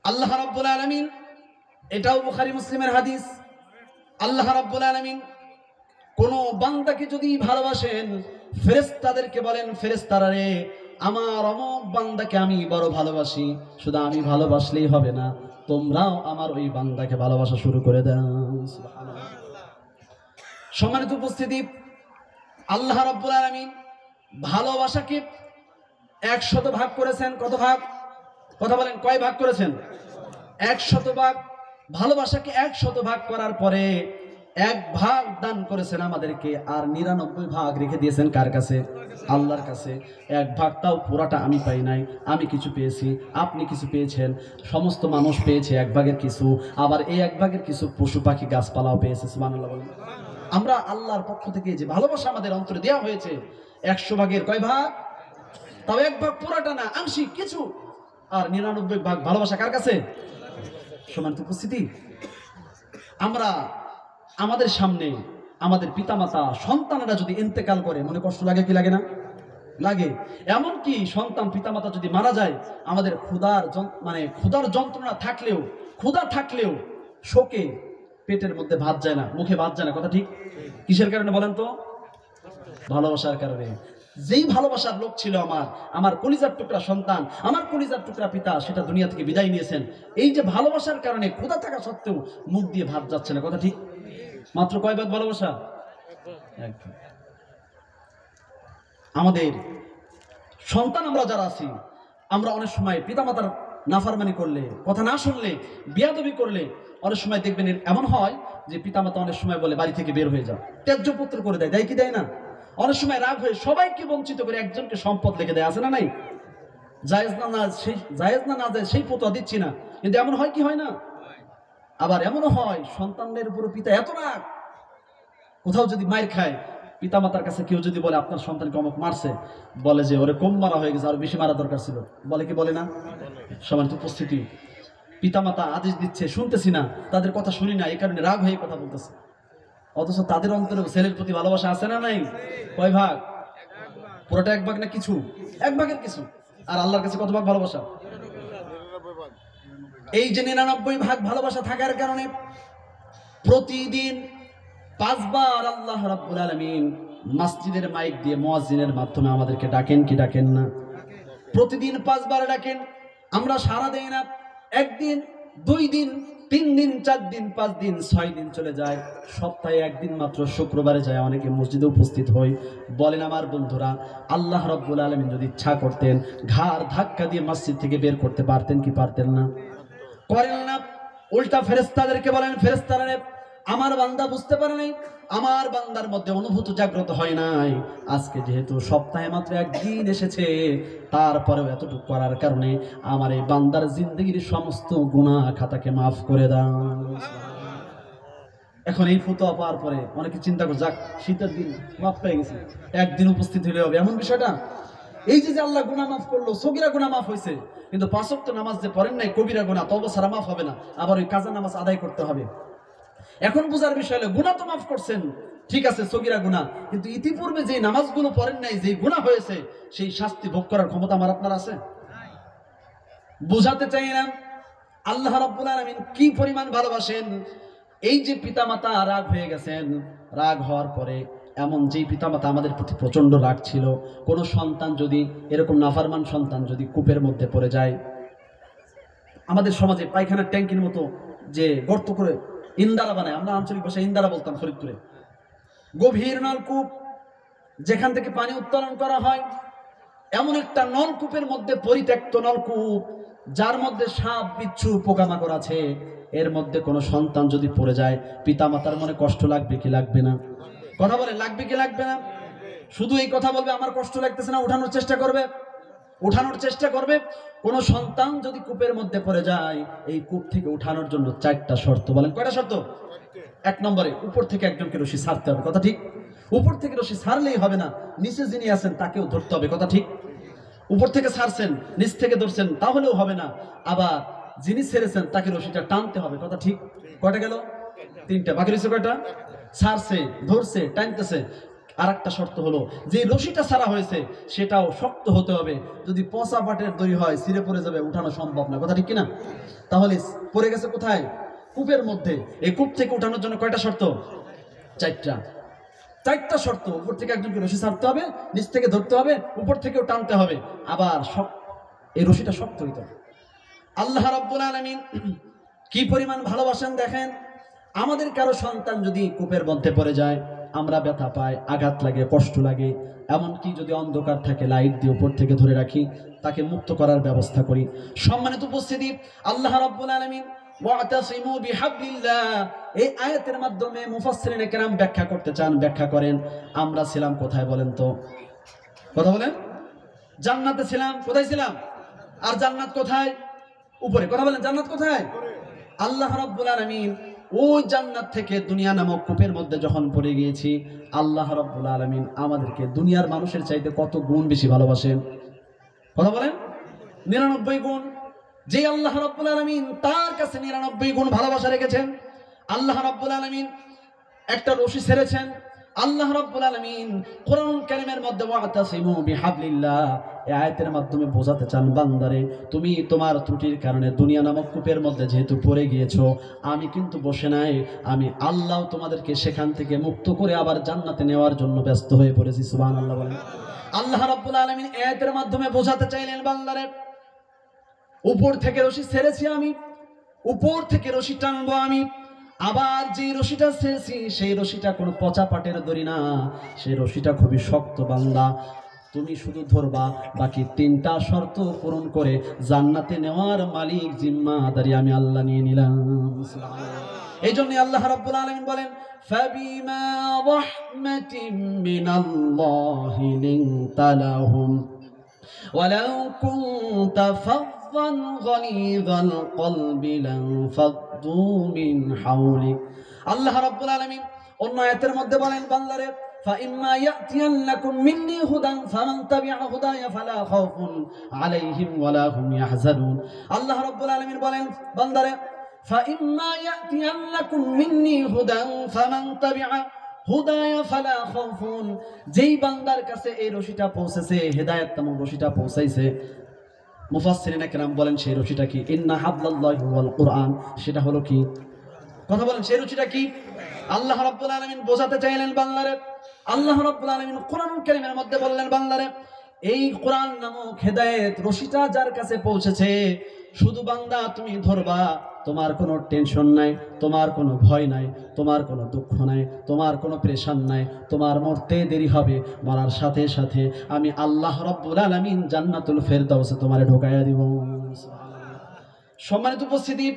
আল্লাহ রাব্বুল আলামিন, এটাও বুখারী মুসলিমের হাদিস, আল্লাহ রাব্বুল আলামিন কোন বান্দাকে যদি ভালোবাসেন, ফেরেশতাদেরকে বলেন, ফেরেশতারা রে, আমার অমুক বান্দাকে আমি বড় ভালোবাসি। শুধু আমি ভালোবাসলেই হবে না, তোমরাও আমার ওই বান্দাকে ভালোবাসা শুরু করে দাও। সুবহানাল্লাহ। সম্মানিত উপস্থিতি, আল্লাহ রাব্বুল আলামিন ভালোবাসাকে 100 ভাগ করেছেন। কত ভাগ? কথা বলেন, কয় ভাগ করেছেন? 100 ভাগ। ভালোবাসাকে 100 ভাগ করার পরে এক ভাগ দান করেছেন আমাদেরকে, আর 99 ভাগ রেখে দিয়েছেন কার কাছে? আল্লাহর কাছে। এক ভাগ তাও পুরাটা আমি পাই নাই, আমি কিছু পেয়েছি, আপনি কিছু পেয়েছেন, সমস্ত মানুষ পেয়েছে এক ভাগের কিছু, আবার এই এক ভাগের কিছু পশু পাখি গাছপালাও পেয়েছে। সুবহানাল্লাহ বলেন। আমরা আল্লাহর পক্ষ থেকে যে ভালোবাসা আমাদের অন্তরে দেওয়া হয়েছে, 100 ভাগের কয় ভাগ? তাও এক ভাগ পুরাটা না, আংশিক কিছু। আর 99 ভাগ ভালোবাসা কার কাছে? সমান উপস্থিতি। আমরা আমাদের সামনে আমাদের পিতামাতা সন্তানেরা যদি ইন্তেকাল করে, মনে কষ্ট লাগে কি লাগে না? লাগে। এমনকি সন্তান পিতামাতা যদি মারা যায়, আমাদের ক্ষুধার যন্ত্রণা থাকলেও, ক্ষুধা থাকলেও শোকে পেটের মধ্যে ভাত যায় না, মুখে ভাত যায় না। কথা ঠিক? কিসের কারণে বলেন তো? ভালোবাসার কারণে। যেই ভালোবাসার লোক ছিল আমার কলিজার টুকরা সন্তান, আমার কলিজার টুকরা পিতা, সেটা দুনিয়া থেকে বিদায় নিয়েছেন। এই যে ভালোবাসার কারণে ক্ষুধা থাকা সত্ত্বেও মুখ দিয়ে ভাত যাচ্ছে না। কথা ঠিক? মাত্র কয় ভাগ ভালোবাসা? আমাদের সন্তান আমরা যারা আছি, আমরা অনেক সময় পিতামাতার নাফরমানি করলে, কথা না শুনলে, বিয়াদবি করলে, অনেক সময় দেখবেন এমন হয় যে পিতামাতা অনেক সময় বলে বাড়ি থেকে বের হয়ে যাও, ত্যায্য পুত্র করে দেয়। দেয় কি দেয় না? অনেক সময় রাগ হয়ে সবাইকে বঞ্চিত করে একজনকে সম্পদ লিখে দেয়, আছে না নাই? জায়েজ না না যায় সেই ফতোয়া দিচ্ছি না, কিন্তু এমন হয় কি হয় না? আবার এমনও হয় সন্তানদের উপর পিতা এত রাগ, কোথাও যদি মায়ের খায়, পিতামাতার কাছে কেউ যদি বলে আপনার সন্তানকে অমুক মারছে, বলে যে ওরে কম মারা হয়ে গেছে, আর বেশি মারা দরকার ছিল। বলে কি বলে না? সমান উপস্থিতি। পিতামাতা আদেশ দিচ্ছে, শুনতেছি না, তাদের কথা শুনি না, এই কারণে রাগ হয়ে কথা বলতেছে। অথচ তাদের অন্তরে ছেলের প্রতি ভালোবাসা আছে না নাই? কয় ভাগ? পুরোটা এক ভাগ না কিছু? এক ভাগের কিছু। আর আল্লাহর কাছে কত ভাগ ভালোবাসা? এই যে 99 ভাগ ভালোবাসা থাকার কারণে প্রতিদিন 5 বার আল্লাহ রাব্বুল আলামিন মসজিদের মাইক দিয়ে মুয়াজ্জিনের মাধ্যমে আমাদেরকে ডাকেন কি ডাকেন না? প্রতিদিন 5 বার ডাকেন। আমরা সারা দেই না। একদিন, 2 দিন, 3 দিন, 4 দিন, 5 দিন, 6 দিন চলে যায়। সপ্তাহে একদিন মাত্র শুক্রবারে যায় অনেকে মসজিদে উপস্থিত হই। বলেন আমার বন্ধুরা, আল্লাহ রাব্বুল আলামিন যদি ইচ্ছা করতেন, ঘাড় ধাক্কা দিয়ে মসজিদ থেকে বের করতে পারতেন কি পারতেন না? করেন না। উল্টা ফেরেশতাদেরকে বলেন, ফেরেশতারা আমার বান্দা বুঝতে পারে নাই, আমার বান্দার মধ্যে অনুভূতি জাগ্রত হয় নাই। আজকে যেহেতু সপ্তাহে মাত্র একদিন এসেছে, তারপরেও এতটুকু করার কারণে আমার এই বান্দার জিন্দগির সমস্ত গুনাহ খাতাকে মাফ করে দাও। এখন এই ফতোয়া পাওয়ার পরে অনেকে চিন্তা করে, যাক শীতের দিন মাফ পেয়ে গেছে, একদিন উপস্থিত হলে হবে, এমন বিষয়টা। এই যে আল্লাহ গুনাহ মাফ করলো, সগীরা গুনাহ মাফ হয়েছে, কিন্তু 5 ওয়াক্ত নামাজ যে পড়েন নাই, কবিরা গুনাহ তওবা ছাড়া মাফ হবে না, আবার ওই কাজা নামাজ আদায় করতে হবে। এখন বুঝার বিষয় হলো, গুনাহ তো মাফ করছেন, ঠিক আছে সগীরা গুনাহ, কিন্তু ইতিপূর্বে যে নামাজগুলো পড়েন নাই, যে গুনাহ হয়েছে, সেই শাস্তি ভোগ করার ক্ষমতা আমার আপনার আছে? বুঝাতে চাই না আল্লাহ রাব্বুল আলামিন কি পরিমাণ ভালোবাসেন। এই যে পিতামাতা রাগ হয়ে গেছেন, রাগ হওয়ার পরে এমন যেই পিতামাতা আমাদের প্রতি প্রচন্ড রাগ ছিল, কোনো সন্তান যদি এরকম নাফরমান সন্তান যদি কূপের মধ্যে পড়ে যায়, আমাদের সমাজে পায়খানার ট্যাঙ্কির মতো যে গর্ত করে ইন্দারা বানায়, আমরা আঞ্চলিক ভাষায় ইন্দারা বলতাম ফরিদপুরে, গভীর নলকূপ যেখান থেকে পানি উত্তোলন করা হয়, এমন একটা নলকূপের মধ্যে, পরিত্যক্ত নলকূপ, যার মধ্যে সাপ বিচ্ছু পোকামাকড় আছে, এর মধ্যে কোনো সন্তান যদি পড়ে যায়, পিতামাতার মনে কষ্ট লাগবে কি লাগবে না? কথা বলে, লাগবে কি লাগবে না? শুধু এই কথা বলবে আমার কষ্ট লাগতেছে না, উঠানোর চেষ্টা করবে, উঠানোর চেষ্টা করবে। কোন সন্তান যদি কূপের মধ্যে পড়ে যায়, এই কূপ থেকে উঠানোর জন্য 4টা শর্ত। বলেন কয়টা শর্ত? 1 নম্বরে, উপর থেকে একজনকে রশি ছাড়তে হবে। কথা ঠিক? উপর থেকে রশি ছাড়লেই হবে না, নিচে যিনি আছেন তাকেও ধরতে হবে। কথা ঠিক? উপর থেকে ছাড়ছেন, নিচ থেকে ধরছেন, তাহলেও হবে না, আবার যিনি ছেড়েছেন তাকে রশিটা টানতে হবে। কথা ঠিক? কয়টা গেল? 3টা। বাকি রয়েছে কয়টা? ছাড়ছে, ধরছে, টানতেছে। আর একটা শর্ত হলো, যে রশিটা ছাড়া হয়েছে সেটাও শক্ত হতে হবে। যদি পচা পাটের দড়ি হয়, ছিঁড়ে পড়ে যাবে, উঠানো সম্ভব না। কথা ঠিক কিনা? তাহলে পড়ে গেছে কোথায়? কূপের মধ্যে। এই কূপ থেকে উঠানোর জন্য কয়টা শর্ত? 4টা। 4টা শর্ত। উপর থেকে একজনকে রশি ছাড়তে হবে, নিচ থেকে ধরতে হবে, উপর থেকেও টানতে হবে, আবার এই রশিটা শক্ত হইতে হবে। আল্লাহ রাব্বুল আলামিন কি পরিমাণ ভালোবাসেন দেখেন। আমাদের কারো সন্তান যদি কূপের মধ্যে পড়ে যায়, আমরা ব্যথা পাই, আঘাত লাগে, কষ্ট লাগে। এমনকি যদি অন্ধকার থাকে, লাইট দিয়ে উপর থেকে ধরে রাখি, তাকে মুক্ত করার ব্যবস্থা করি। সম্মানিত উপস্থিতি, আল্লাহ রাব্বুল আলামিন ওয়াতাসিমু বিহাবলিল্লাহ। এই আয়াতের মাধ্যমে মুফাসসিরিনে কেরাম ব্যাখ্যা করতে চান, ব্যাখ্যা করেন। আমরা ছিলাম কোথায় বলেন তো? কথা বলেন। জান্নাতে ছিলাম। কোথায় ছিলাম? আর জান্নাত কোথায়? উপরে। কথা বলেন, জান্নাত কোথায়? আল্লাহ রাব্বুল আলামিন ওই জান্নাত থেকে দুনিয়া নামক কূপের মধ্যে যখন পড়ে গিয়েছি, আল্লাহ রাব্বুল আলামিন আমাদেরকে দুনিয়ার মানুষের চাইতে কত গুণ বেশি ভালোবাসেন। কথা বলেন। 99 গুণ। যে আল্লাহ রাব্বুল আলামিন তার কাছে 99 গুণ ভালোবাসা রেখেছেন। আল্লাহ রাব্বুল আলামিন একটা রশি ছেড়েছেন। আল্লাহ রাব্বুল আলামিন কোরআন কারীমের মধ্যে ওয়াতাসিমু বিহাবলিল্লাহ এই আয়াতের মাধ্যমে বোঝাতে চান, বান্দারে তুমি তোমার ত্রুটির কারণে দুনিয়া নামক কূপের মধ্যে যেহেতু পড়ে গিয়েছো, আমি কিন্তু বসে নাই, আমি আল্লাহ তোমাদেরকে সেখান থেকে মুক্ত করে আবার জান্নাতে নেওয়ার জন্য ব্যস্ত হয়ে পড়েছি। সুবহানাল্লাহ বলেন। আল্লাহ রাব্বুল আলামিন আয়াতের মাধ্যমে বোঝাতে চাইলেন, বান্দারে উপর থেকে রশি ছেড়েছি আমি, উপর থেকে রশি টানবো আমি। আবার যে রশিটা ছেড়েছি সেই রশিটা কোনো পচা পাটের দড়ি না, সেই রশিটা খুবই শক্ত। বান্দা তুমি শুধু ধরবা, বাকি 3টা শর্ত পূরণ করে জান্নাতে নেওয়ার মালিক জিম্মাদারি আমি আল্লাহ নিয়ে নিলাম। এই জন্য আল্লাহ রাব্বুল আলামিন বলেন, ফাবিমা রাহমাতিন মিনাল্লাহি লিনতা লাহুম ওয়ালাউ কুনতা ফাযযান গালিযাল কলবি লানফাদ্দু মিন হাওলিক। আল্লাহ রাব্বুল আলামিন অন্য আয়াতের মধ্যে বলেন, বান্দারে فإما يأتينكم مني هدى فمن تبع هداي فلا خوف عليهم ولا هم يحزنون। আল্লাহ রাব্বুল আলামিন বলেন, বান্দারে فإما يأتينكم مني هدى فمن تبع হুদায় ফালা খাউফুন। যেই বান্দার কাছে এই রশিটা পৌঁছেছে, হেদায়েত নামক রশিটা পৌঁছাইছে, মুফাসসিরিনে কেরাম বলেন সেই রশিটা কি? ইন্না হাবলাল্লাহি ওয়াল কুরআন। সেটা হলো কি? কথা বলেন, সেই রশিটা কি? আল্লাহ রাব্বুল আলামিন বোঝাতে চাইলেন বান্দারে, আল্লাহ রাব্বুল আলামিন কোরআনুল কারীমের মধ্যে বললেন, বান্দারে এই কোরআন নামক হেদায়েত রশিটা যার কাছে পৌঁছেছে, শুধু বান্দা তুমি ধরবা, তোমার কোনো টেনশন নাই, তোমার কোনো ভয় নাই, তোমার কোনো দুঃখ নাই, তোমার কোনো প্রেশান নাই, তোমার মরতে দেরি হবে, মরার সাথে সাথে আমি আল্লাহ রাব্বুল আলামিন জান্নাতুল ফেরদাউসে তোমারে ঢোকাইয়া দিব। সম্মানিত উপস্থিতি,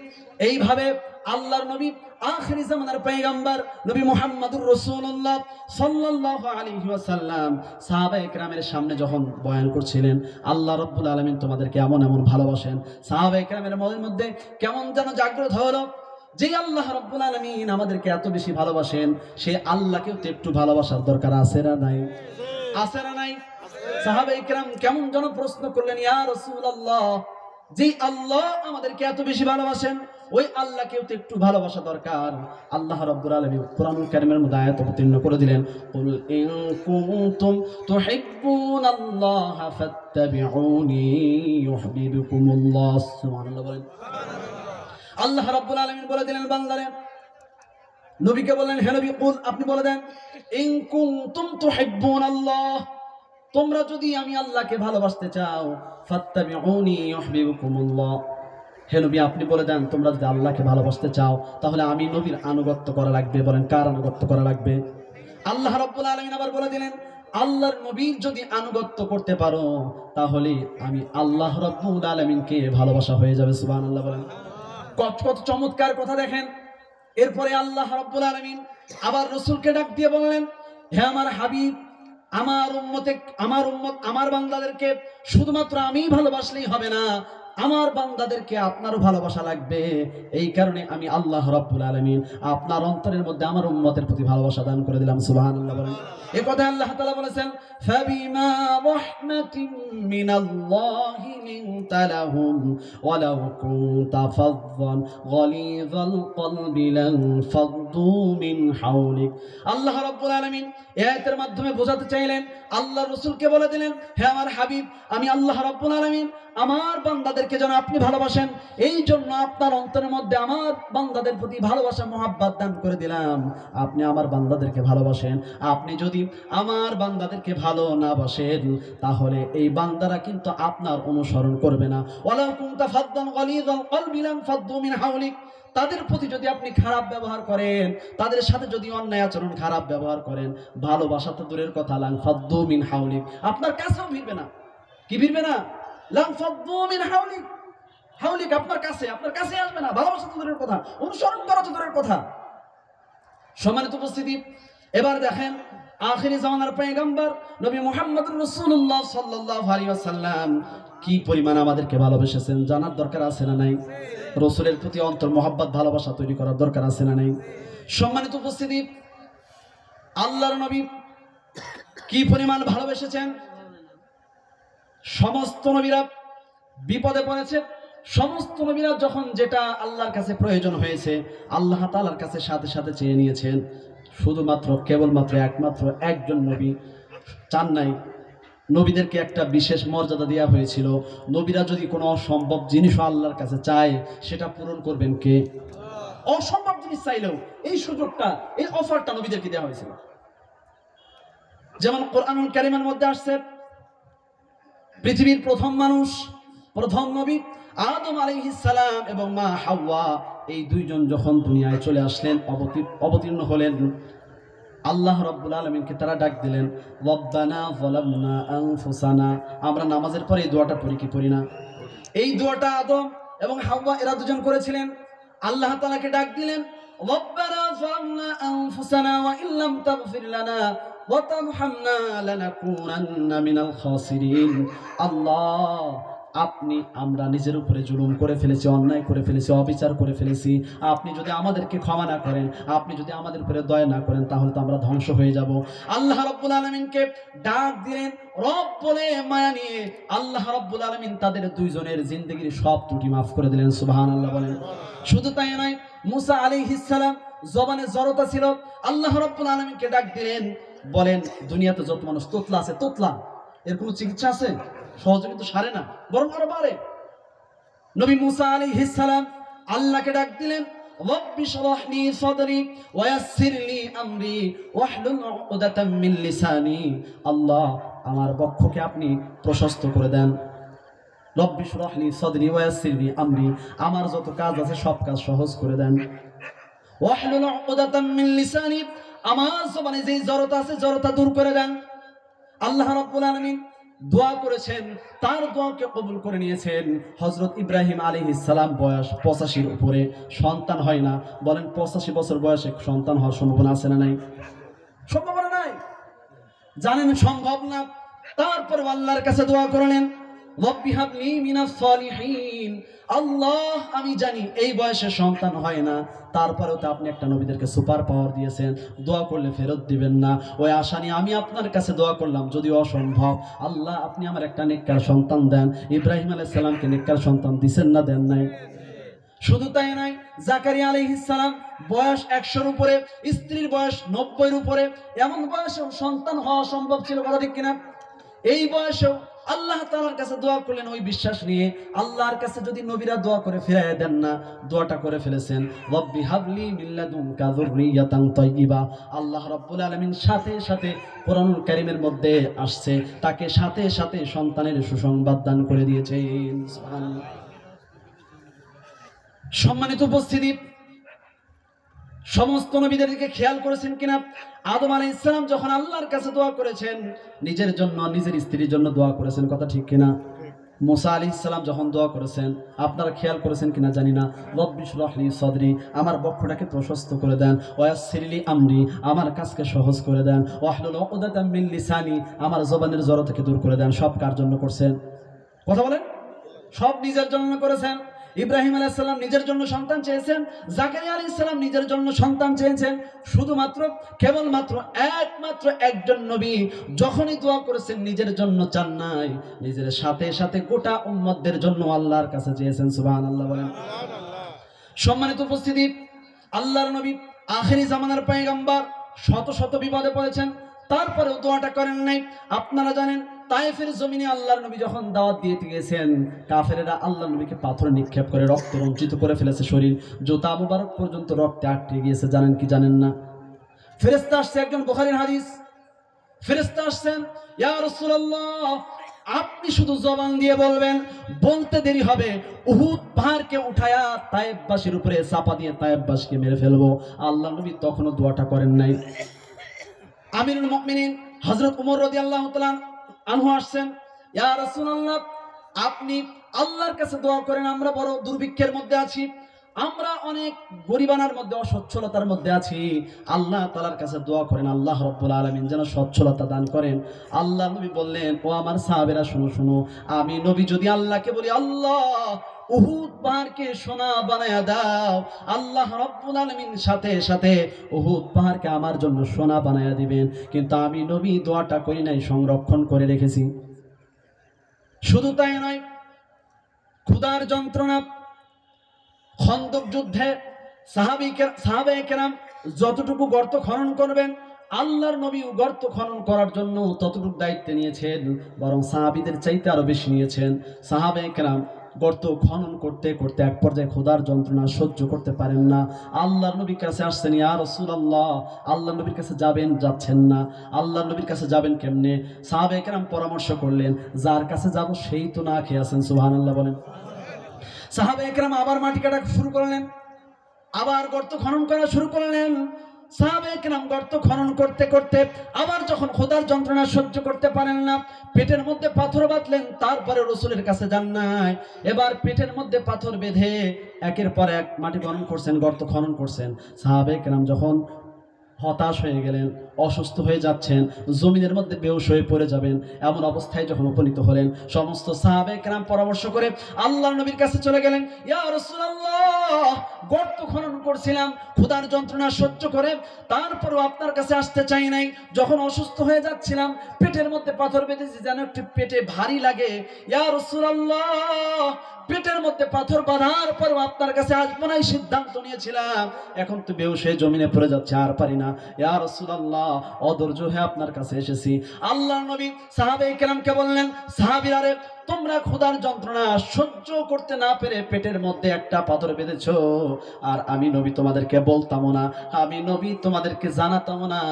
এইভাবে আল্লাহর নবী আখিরি জামানার পয়গম্বর নবী মুহাম্মদুর রাসূলুল্লাহ সাল্লাল্লাহু আলাইহি ওয়াসাল্লাম সাহাবায়ে কেরামের সামনে যখন বয়ান করছিলেন, আল্লাহ রাব্বুল আলামিন তোমাদেরকে এমন এমন ভালোবাসেন, সাহাবায়ে কেরামের মনের মধ্যে কেমন যেন জাগ্রত হলো, যে আল্লাহ রাব্বুল আলামিন আমাদেরকে এত বেশি ভালোবাসেন, সেই আল্লাহকেও তো একটু ভালোবাসার দরকার আছে না নাই? আছে না নাই? সাহাবায়ে কেরাম কেমন যেন প্রশ্ন করলেন, ইয়া রাসূলুল্লাহ, যে আল্লাহ আমাদেরকে এত বেশি ভালোবাসেন, ওই আল্লাহকেও তো একটু ভালোবাসা দরকার। আল্লাহ রাব্বুল আলামিন কোরআনুল কারীমের মধ্যে আয়াত অবতীর্ণ করে দিলেন, কুল ইন কুনতুম তুহিব্বুনাল্লাহা ফাত্তাবিউনি ইউহিব্বুকুমুল্লাহ। সুবহানাল্লাহ বলেন। আল্লাহ রাব্বুল আলামিন বলে দিলেন, বান্দারে নবীকে বললেন, হে নবী কুল, আপনি বলে দেন, ইন কুনতুম তুহিব্বুনাল্লাহ, তোমরা যদি আমি আল্লাহকে ভালোবাসতে চাও, ফাত্তাবিউনি ইউহিব্বুকুমুল্লাহ, হে নবী আপনি বলে দেন, তোমরা যদি আল্লাহকে ভালোবাসতে চাও তাহলে আমি নবীর আনুগত্য করা লাগবে। বলেন, কার আনুগত্য করা লাগবে? আল্লাহ রাব্বুল আলামিন আবার বলে দিলেন, আল্লাহর নবীর যদি আনুগত্য করতে পারো তাহলে আমি আল্লাহ রাব্বুল আলামিনকে ভালোবাসা হয়ে যাবে। সুবহানাল্লাহ বলেন। কত কত চমৎকার কথা দেখেন। এরপরে আল্লাহ রাব্বুল আলামিন আবার রাসূলকে ডাক দিয়ে বললেন, হে আমার হাবিব, আমার উম্মত আমার বান্দাদেরকে শুধুমাত্র আমিই ভালোবাসলেই হবে না, আমার বান্দাদেরকে আপনারও ভালোবাসা লাগবে। এই কারণে আমি আল্লাহ রাব্বুল আলামিন আপনার অন্তরের মধ্যে আমার উম্মতের প্রতি ভালোবাসা দান করে দিলাম। সুবহানাল্লাহ বলেন। এই কথা আল্লাহ তাআলা বলেছেন, ফাবিমা রাহমাতিন মিনাল্লাহি লিনতা লাহুম ওয়ালাউ কুনতা ফাযযান গালিযাল কলবি লানফাদ্দু মিন হাওলিক। আল্লাহ রাব্বুল আলামিন এই আয়াতের মাধ্যমে বোঝাতে চাইলেন, আল্লাহর রাসূলকে বলে দিলেন, হে আমার হাবিব, আমি আল্লাহ রাব্বুল আলামিন আমার বান্দাদেরকে যেন আপনি ভালোবাসেন, এই জন্য আপনার অন্তরের মধ্যে আমার বান্দাদের প্রতি ভালোবাসা মহাব্বত দান করে দিলাম। আপনি আমার বান্দাদেরকে ভালোবাসেন। আপনি যদি আমার বান্দাদেরকে ভালো না বাসেন তাহলে এই বান্দারা কিন্তু আপনার অনুসরণ করবে না। ওয়ালাউ কুনতা ফাদ্দান গালিযাল কলবি লানফাদ্দু মিন হাওলিক, তাদের প্রতি যদি আপনি খারাপ ব্যবহার করেন, তাদের সাথে যদি অন্যায় আচরণ খারাপ ব্যবহার করেন, ভালোবাসা তো দূরের কথা, লানফাদ্দু মিন হাওলিক, আপনার কাছেও ভিড়বে না। কি ভিড়বে না? লানফাদ্দু মিন হাওলিক, হাউলিক আপনার কাছে আসবে না, ভালোবাসা তো দূরের কথা, অনুসরণ করা তো দূরের কথা। সম্মানিত উপস্থিতি, এবার দেখেন আখিরি জামানার পয়গম্বর নবী মুহাম্মদুর রাসূলুল্লাহ সাল্লাল্লাহু আলাইহি ওয়াসাল্লাম কি পরিমাণ আমাদেরকে ভালোবেসেছেন জানার দরকার আছে না নাই? রাসূলের প্রতি অন্তর মহব্বত ভালোবাসা তৈরি করার দরকার আছে না নাই? সম্মানিত উপস্থিতি, আল্লাহর নবী কি পরিমাণ ভালোবেসেছেন। সমস্ত নবীরা বিপদে পড়েছে, সমস্ত নবীরা যখন যেটা আল্লাহর কাছে প্রয়োজন হয়েছে আল্লাহ তাআলার কাছে সাথে সাথে চেয়ে নিয়েছেন। শুধুমাত্র কেবলমাত্র একমাত্র একজন নবী চান নাই, নবীদেরকে একটা বিশেষ মর্যাদা দেওয়া হয়েছিল। নবীরা যদি কোনো অসম্ভব জিনিসও আল্লাহর কাছে চায় সেটা পূরণ করবেন কে? অসম্ভব জিনিস চাইলেও এই সুযোগটা, এই অফারটা নবীদেরকে দেওয়া হয়েছিল। যেমন কোরআনুল কারীমের মধ্যে আসছে, পৃথিবীর প্রথম মানুষ, প্রথম নবী আদম আলাইহিস সালাম এবং মা হাওয়া, এই দুইজন যখন দুনিয়ায় চলে আসলেন, অবতীর্ণ হলেন, আল্লাহ রাব্বুল আলামিনকে তারা ডাক দিলেন, রব্বানা যালামনা আনফুসানা। আমরা নামাজের পরে এই দোয়াটা পড়ি কি পড়ি না? এই দোয়াটা আদম এবং হাওয়া এরা দুজন করেছিলেন। আল্লাহ তাআলাকে ডাক দিলেন, রব্বানা যালামনা আনফুসানা ওয়া ইল্লাম তাগফির লানা ওয়া তারহামনা লানাকুনান্না মিনাল খাসিরিন। আল্লাহ, আপনি আমরা নিজের উপরে জুলুম করে ফেলেছি, অন্যায় করে ফেলেছি, অবিচার করে ফেলেছি। আপনি যদি আমাদেরকে ক্ষমা না করেন, আপনি যদি আমাদের উপরে দয়া না করেন, তাহলে তো আমরা ধ্বংস হয়ে যাব। আল্লাহ রাব্বুল আলামিনকে ডাক দিলেন, রব বলে মায়া নিয়ে আল্লাহ রাব্বুল আলামিন তাদের দুইজনের জিন্দেগির সব ত্রুটি মাফ করে দিলেন। সুবহানাল্লাহ বলেন। শুধু তাই নয়, মুসা আলাইহিস সালাম জবানে জড়তা ছিল, আল্লাহ রাব্বুল আলামিনকে ডাক দিলেন, বলেন দুনিয়াতে যত মানুষ তোতলা আছে, তোতলা এর কোনো চিকিৎসা আছে? সহজে কিন্তু সারে না, বরং আরো বাড়ে। নবী মুসা আলাইহিস সালাম আল্লাহকে ডাক দিলেন, রব্বি শরহ লি সাদরি ওয়া ইয়াসসির লি আমরি ওয়াহলুল উকদাতাম মিন লিসানি। আল্লাহ, আমার বক্ষকে আপনি প্রশস্ত করে দেন। রব্বি শরহ লি সাদরি ওয়া ইয়াসসির লি আমরি, আমার যত কাজ আছে সব কাজ সহজ করে দেন। ওয়াহলুল উকদাতাম মিন লিসানি, আমার জবানে যে জড়তা আছে জড়তা দূর করে দেন। আল্লাহ রাব্বুল আলামিন দোয়া করেছেন, তার দোয়াকে কবুল করে নিয়েছেন। হযরত ইব্রাহিম আলাইহিস সালাম বয়স 85-র উপরে, সন্তান হয় না। বলেন 85 বছর বয়সে সন্তান হওয়ার সম্ভাবনা আছে না নাই? সম্ভাবনা নাই, জানেন সম্ভব না। তারপর আল্লাহর কাছে দোয়া করলেন, রব্বি হাবলি মিনাস সালিহিন। আল্লাহ, আমি জানি এই বয়সে সন্তান হয় না, তারপরেও তো আপনি একটা নবীদেরকে সুপার পাওয়ার দিয়েছেন, দোয়া করলে ফেরত দিবেন না। ওই আশা নিয়ে আমি আপনার কাছে দোয়া করলাম, যদিও অসম্ভব। আল্লাহ, আপনি আমার একটা নেককার সন্তান দেন। ইব্রাহিম আলাইহিস সালামকে নেককার সন্তান দিবেন না, দেন নাই? শুধু তাই নয়, জাকারিয়া আলাইহিস সালাম বয়স 100-র উপরে, স্ত্রীর বয়স 90-এর উপরে, এমন বয়সেও সন্তান হওয়া সম্ভব ছিল, কথা ঠিক কিনা? এই বয়সেও আল্লাহ তাআলার কাছে দোয়া করলেন ওই বিশ্বাস নিয়ে। আল্লাহর কাছে যদি নবীরা দোয়া করে ফিরাইয়া দেন না, দোয়াটা করে ফেলেছেন, রব্বি হাবলি মিন লাদুনকা যুররিয়াতান তাইয়্যিবা। আল্লাহ রাব্বুল আলামিন সাথে সাথে কোরআনুল কারীমের মধ্যে আসছে, তাকে সাথে সাথে সন্তানের সুসংবাদ দান করে দিয়েছেন। সুবহানাল্লাহ। সম্মানিত উপস্থিতি, সমস্ত নবীদের দিকে খেয়াল করেছেন কিনা? আদম আলাইহিস সালাম যখন আল্লাহর কাছে দোয়া করেছেন, নিজের জন্য, নিজের স্ত্রীর জন্য দোয়া করেছেন, কথা ঠিক কিনা? মুসা আলাইহিস সালাম যখন দোয়া করেছেন, আপনারা খেয়াল করেছেন কিনা জানি না, রব্বি শরহ লি সাদরি, আমার বক্ষটাকে প্রশস্ত করে দেন, ওয়া ইয়াসসির লি আমরি, আমার কাজকে সহজ করে দেন, ওয়াহলুল উকদাতাম মিন লিসানি, আমার জবানের জড়তাকে দূর করে দেন। সব কার জন্য করছেন? কথা বলেন। সব নিজের জন্য করেছেন। ইব্রাহিম আলাইহিস সালাম নিজের জন্য সন্তান চেয়েছেন, জাকারিয়া আলাইহিস সালাম নিজের জন্য সন্তান চেয়েছেন। শুধুমাত্র কেবলমাত্র একমাত্র একজন নবী যখনই দোয়া করেছেন নিজের জন্য চান নাই, নিজের সাথে সাথে গোটা উম্মতদের জন্য আল্লাহর কাছে চেয়েছেন। সুবহানাল্লাহ বলেন। সম্মানিত উপস্থিতি, আল্লাহর নবী আখেরি জামানার পয়গম্বর, শত শত বিপদে পড়েছেন, তারপরেও দোয়াটা করেন নাই। আপনারা জানেন তায়েফের জমিনে আল্লাহর নবী যখন দাওয়াত দিয়ে গিয়েছেন, কাফেরেরা আল্লাহর নবীকে পাথর নিক্ষেপ করে রক্তে রঞ্জিত করে ফেলেছে শরীর, জুতা মুবারক পর্যন্ত রক্তে আটকে গিয়েছে। জানেন কি জানেন না? ফেরেশতা আসছে, একজন বুখারীর হাদিস, ফেরেশতা আসছেন, ইয়া রাসূলুল্লাহ, আপনি শুধু জবান দিয়ে বলবেন, বলতে দেরি হবে, উহুদ পাহাড়কে উঠায়া তায়েফবাসীর উপরে চাপা দিয়ে তায়েফবাসীকে মেরে ফেলবো। আল্লাহর নবী তখনও দোয়াটা করেন নাই। আমিরুল মুমিনিন হযরত ওমর রাদিয়াল্লাহু তাআলা আনহু আসছেন, ইয়া রাসূলুল্লাহ, আপনি আল্লাহর কাছে দোয়া করেন। আমরা বড় দুর্ভিক্ষের মধ্যে আছি, আমরা অনেক গরিবানার মধ্যে, অসচ্ছলতার মধ্যে আছি। আল্লাহ তাআলার কাছে দোয়া করেন আল্লাহ রাব্বুল আলামিন যেন সচ্ছলতা দান করেন। আল্লাহ নবী বললেন, ও আমার সাহাবেরা শুনো শুনো, আমি নবী যদি আল্লাহকে বলি, আল্লাহ উহুদ পাহাড়কে সোনা বানায়া দাও, আল্লাহ রাব্বুল আলামিন সাথে সাথে উহুদ পাহাড়কে আমার জন্য সোনা বানায়া দিবেন। কিন্তু আমি নবী দোয়াটা করি নাই, সংরক্ষণ করে রেখেছি। শুধু তাই নয়, ক্ষুধার যন্ত্রণা, খন্দক যুদ্ধে সাহাবায়ে কেরাম যতটুকু গর্ত খনন করবেন, আল্লাহর নবী গর্ত খনন করার জন্য ততটুকু দায়িত্ব নিয়েছেন, বরং সাহাবীদের চাইতে আরো বেশি নিয়েছেন। সাহাবায়ে কেরাম গর্ত খনন করতে করতে এক পর্যায়ে ক্ষুধার যন্ত্রণা সহ্য করতে পারেন না, আল্লাহর নবীর কাছে আসছেন, ইয়া রাসূলুল্লাহ, আল্লাহর নবীর কাছে যাচ্ছেন না, আল্লাহর নবীর কাছে যাবেন কেমনে? সাহাবায়ে কেরাম পরামর্শ করলেন, যার কাছে যাব সেই তো না খেয়ে আছেন। সুবহানাল্লাহ বলেন। সাহাবায়ে কেরাম আবার মাটি কাটা শুরু করলেন, আবার গর্ত খনন করা শুরু করলেন। সাহাবায়ে কেরাম গর্ত খনন করতে করতে আবার যখন ক্ষুধার যন্ত্রণা সহ্য করতে পারেন না, পেটের মধ্যে পাথর বাঁধলেন, তারপরে রাসূলের কাছে যান নাই। এবার পেটের মধ্যে পাথর বেঁধে একের পর এক মাটি খনন করছেন, গর্ত খনন করছেন। সাহাবায়ে কেরাম যখন হতাশ হয়ে গেলেন, অসুস্থ হয়ে যাচ্ছেন, জমিনের মধ্যে বেহুশ হয়ে পড়ে যাবেন, এমন অবস্থায় যখন উপনীত হলেন, সমস্ত সাহাবায়ে কেরাম পরামর্শ করে আল্লাহর নবীর কাছে চলে গেলেন, ইয়া রাসূলুল্লাহ, গর্ত খনন করছিলাম ক্ষুধার যন্ত্রণা সহ্য করে, তারপরও আপনার কাছে আসতে চাই নাই। যখন অসুস্থ হয়ে যাচ্ছিলাম, পেটের মধ্যে পাথর বেঁধেছি, যেন একটু পেটে ভারী লাগে। ইয়া রাসূলুল্লাহ, পেটের মধ্যে পাথর বাঁধার পরও আপনার কাছে আসবো না সিদ্ধান্ত নিয়েছিলাম, এখন তো বেহুশ হয়ে জমিনে পড়ে যাচ্ছে, আর পারি না। ইয়া রাসূলুল্লাহ, অধৈর্য হয়ে আপনার কাছে এসেছি। আল্লাহর নবী সাহাবায়ে কেরামকে বললেন, সাহাবীরা রে, তোমরা ক্ষুধার যন্ত্রণা সহ্য করতে না পেরে পেটের মধ্যে একটা পাথর বেঁধেছো, আর আমি নবী তোমাদেরকে বলতামও না, আমি নবী তোমাদেরকে জানাতামও না,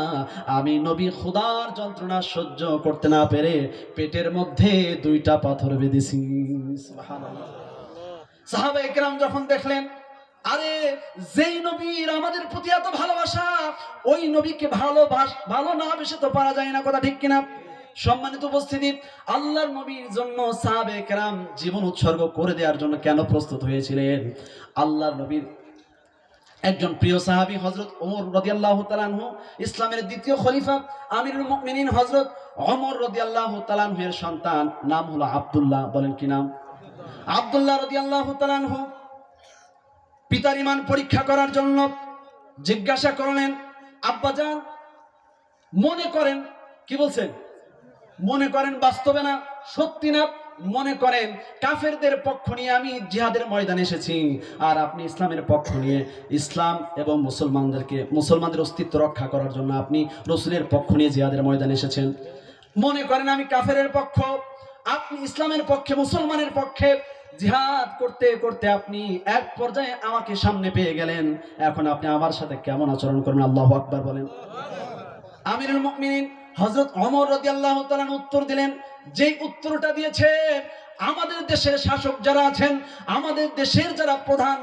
আমি নবী ক্ষুধার যন্ত্রণা সহ্য করতে না পেরে পেটের মধ্যে দুইটা পাথর বেঁধেছি। সুবহানাল্লাহ। সাহাবায়ে কেরাম যখন দেখলেন, আরে যেই নবীর আমাদের প্রতি এত ভালোবাসা, ওই নবীকে ভালো না বেশি তো পারা যায় না, কথা ঠিক কিনা? সম্মানিত উপস্থিতি, আল্লাহর নবীর জন্য সাহাবায়ে কেরাম জীবন উৎসর্গ করে দেওয়ার জন্য কেন প্রস্তুত হয়েছিলেন? আল্লাহর নবীর একজন প্রিয় সাহাবী হযরত ওমর রাদিয়াল্লাহু তাআলা আনহু, ইসলামের দ্বিতীয় খলিফা আমিরুল মুমিনিন হযরত ওমর রাদিয়াল্লাহু তাআলা আনহু এর সন্তান, নাম হলো আব্দুল্লাহ। বলেন কি নাম? আব্দুল্লাহ রাদিয়াল্লাহু তাআলা আনহু পিতার ঈমান পরীক্ষা করার জন্য জিজ্ঞাসা করলেন, আব্বাজান, মনে করেন, কি বলছেন? মনে করেন বাস্তবে না, সত্যি না, মনে করেন কাফেরদের পক্ষ নিয়ে আমি জিহাদের ময়দানে এসেছি, আর আপনি ইসলামের পক্ষ নিয়ে, ইসলাম এবং মুসলমানদের অস্তিত্ব রক্ষা করার জন্য আপনি রাসূলের পক্ষ নিয়ে জিহাদের ময়দানে এসেছেন। মনে করেন আমি কাফেরের পক্ষ, আপনি ইসলামের পক্ষে, মুসলমানের পক্ষে। জিহাদ করতে করতে আপনি এক পর্যায়ে আমাকে সামনে পেয়ে গেলেন, এখন আপনি আমার সাথে কেমন আচরণ করবেন? আল্লাহু আকবার বলেন। আমিরুল মুমিনিন হযরত ওমর রাদিয়াল্লাহু তাআলা উত্তর দিলেন, যেই উত্তরটা দিয়েছে আমাদের দেশের শাসক যারা আছেন, আমাদের দেশের যারা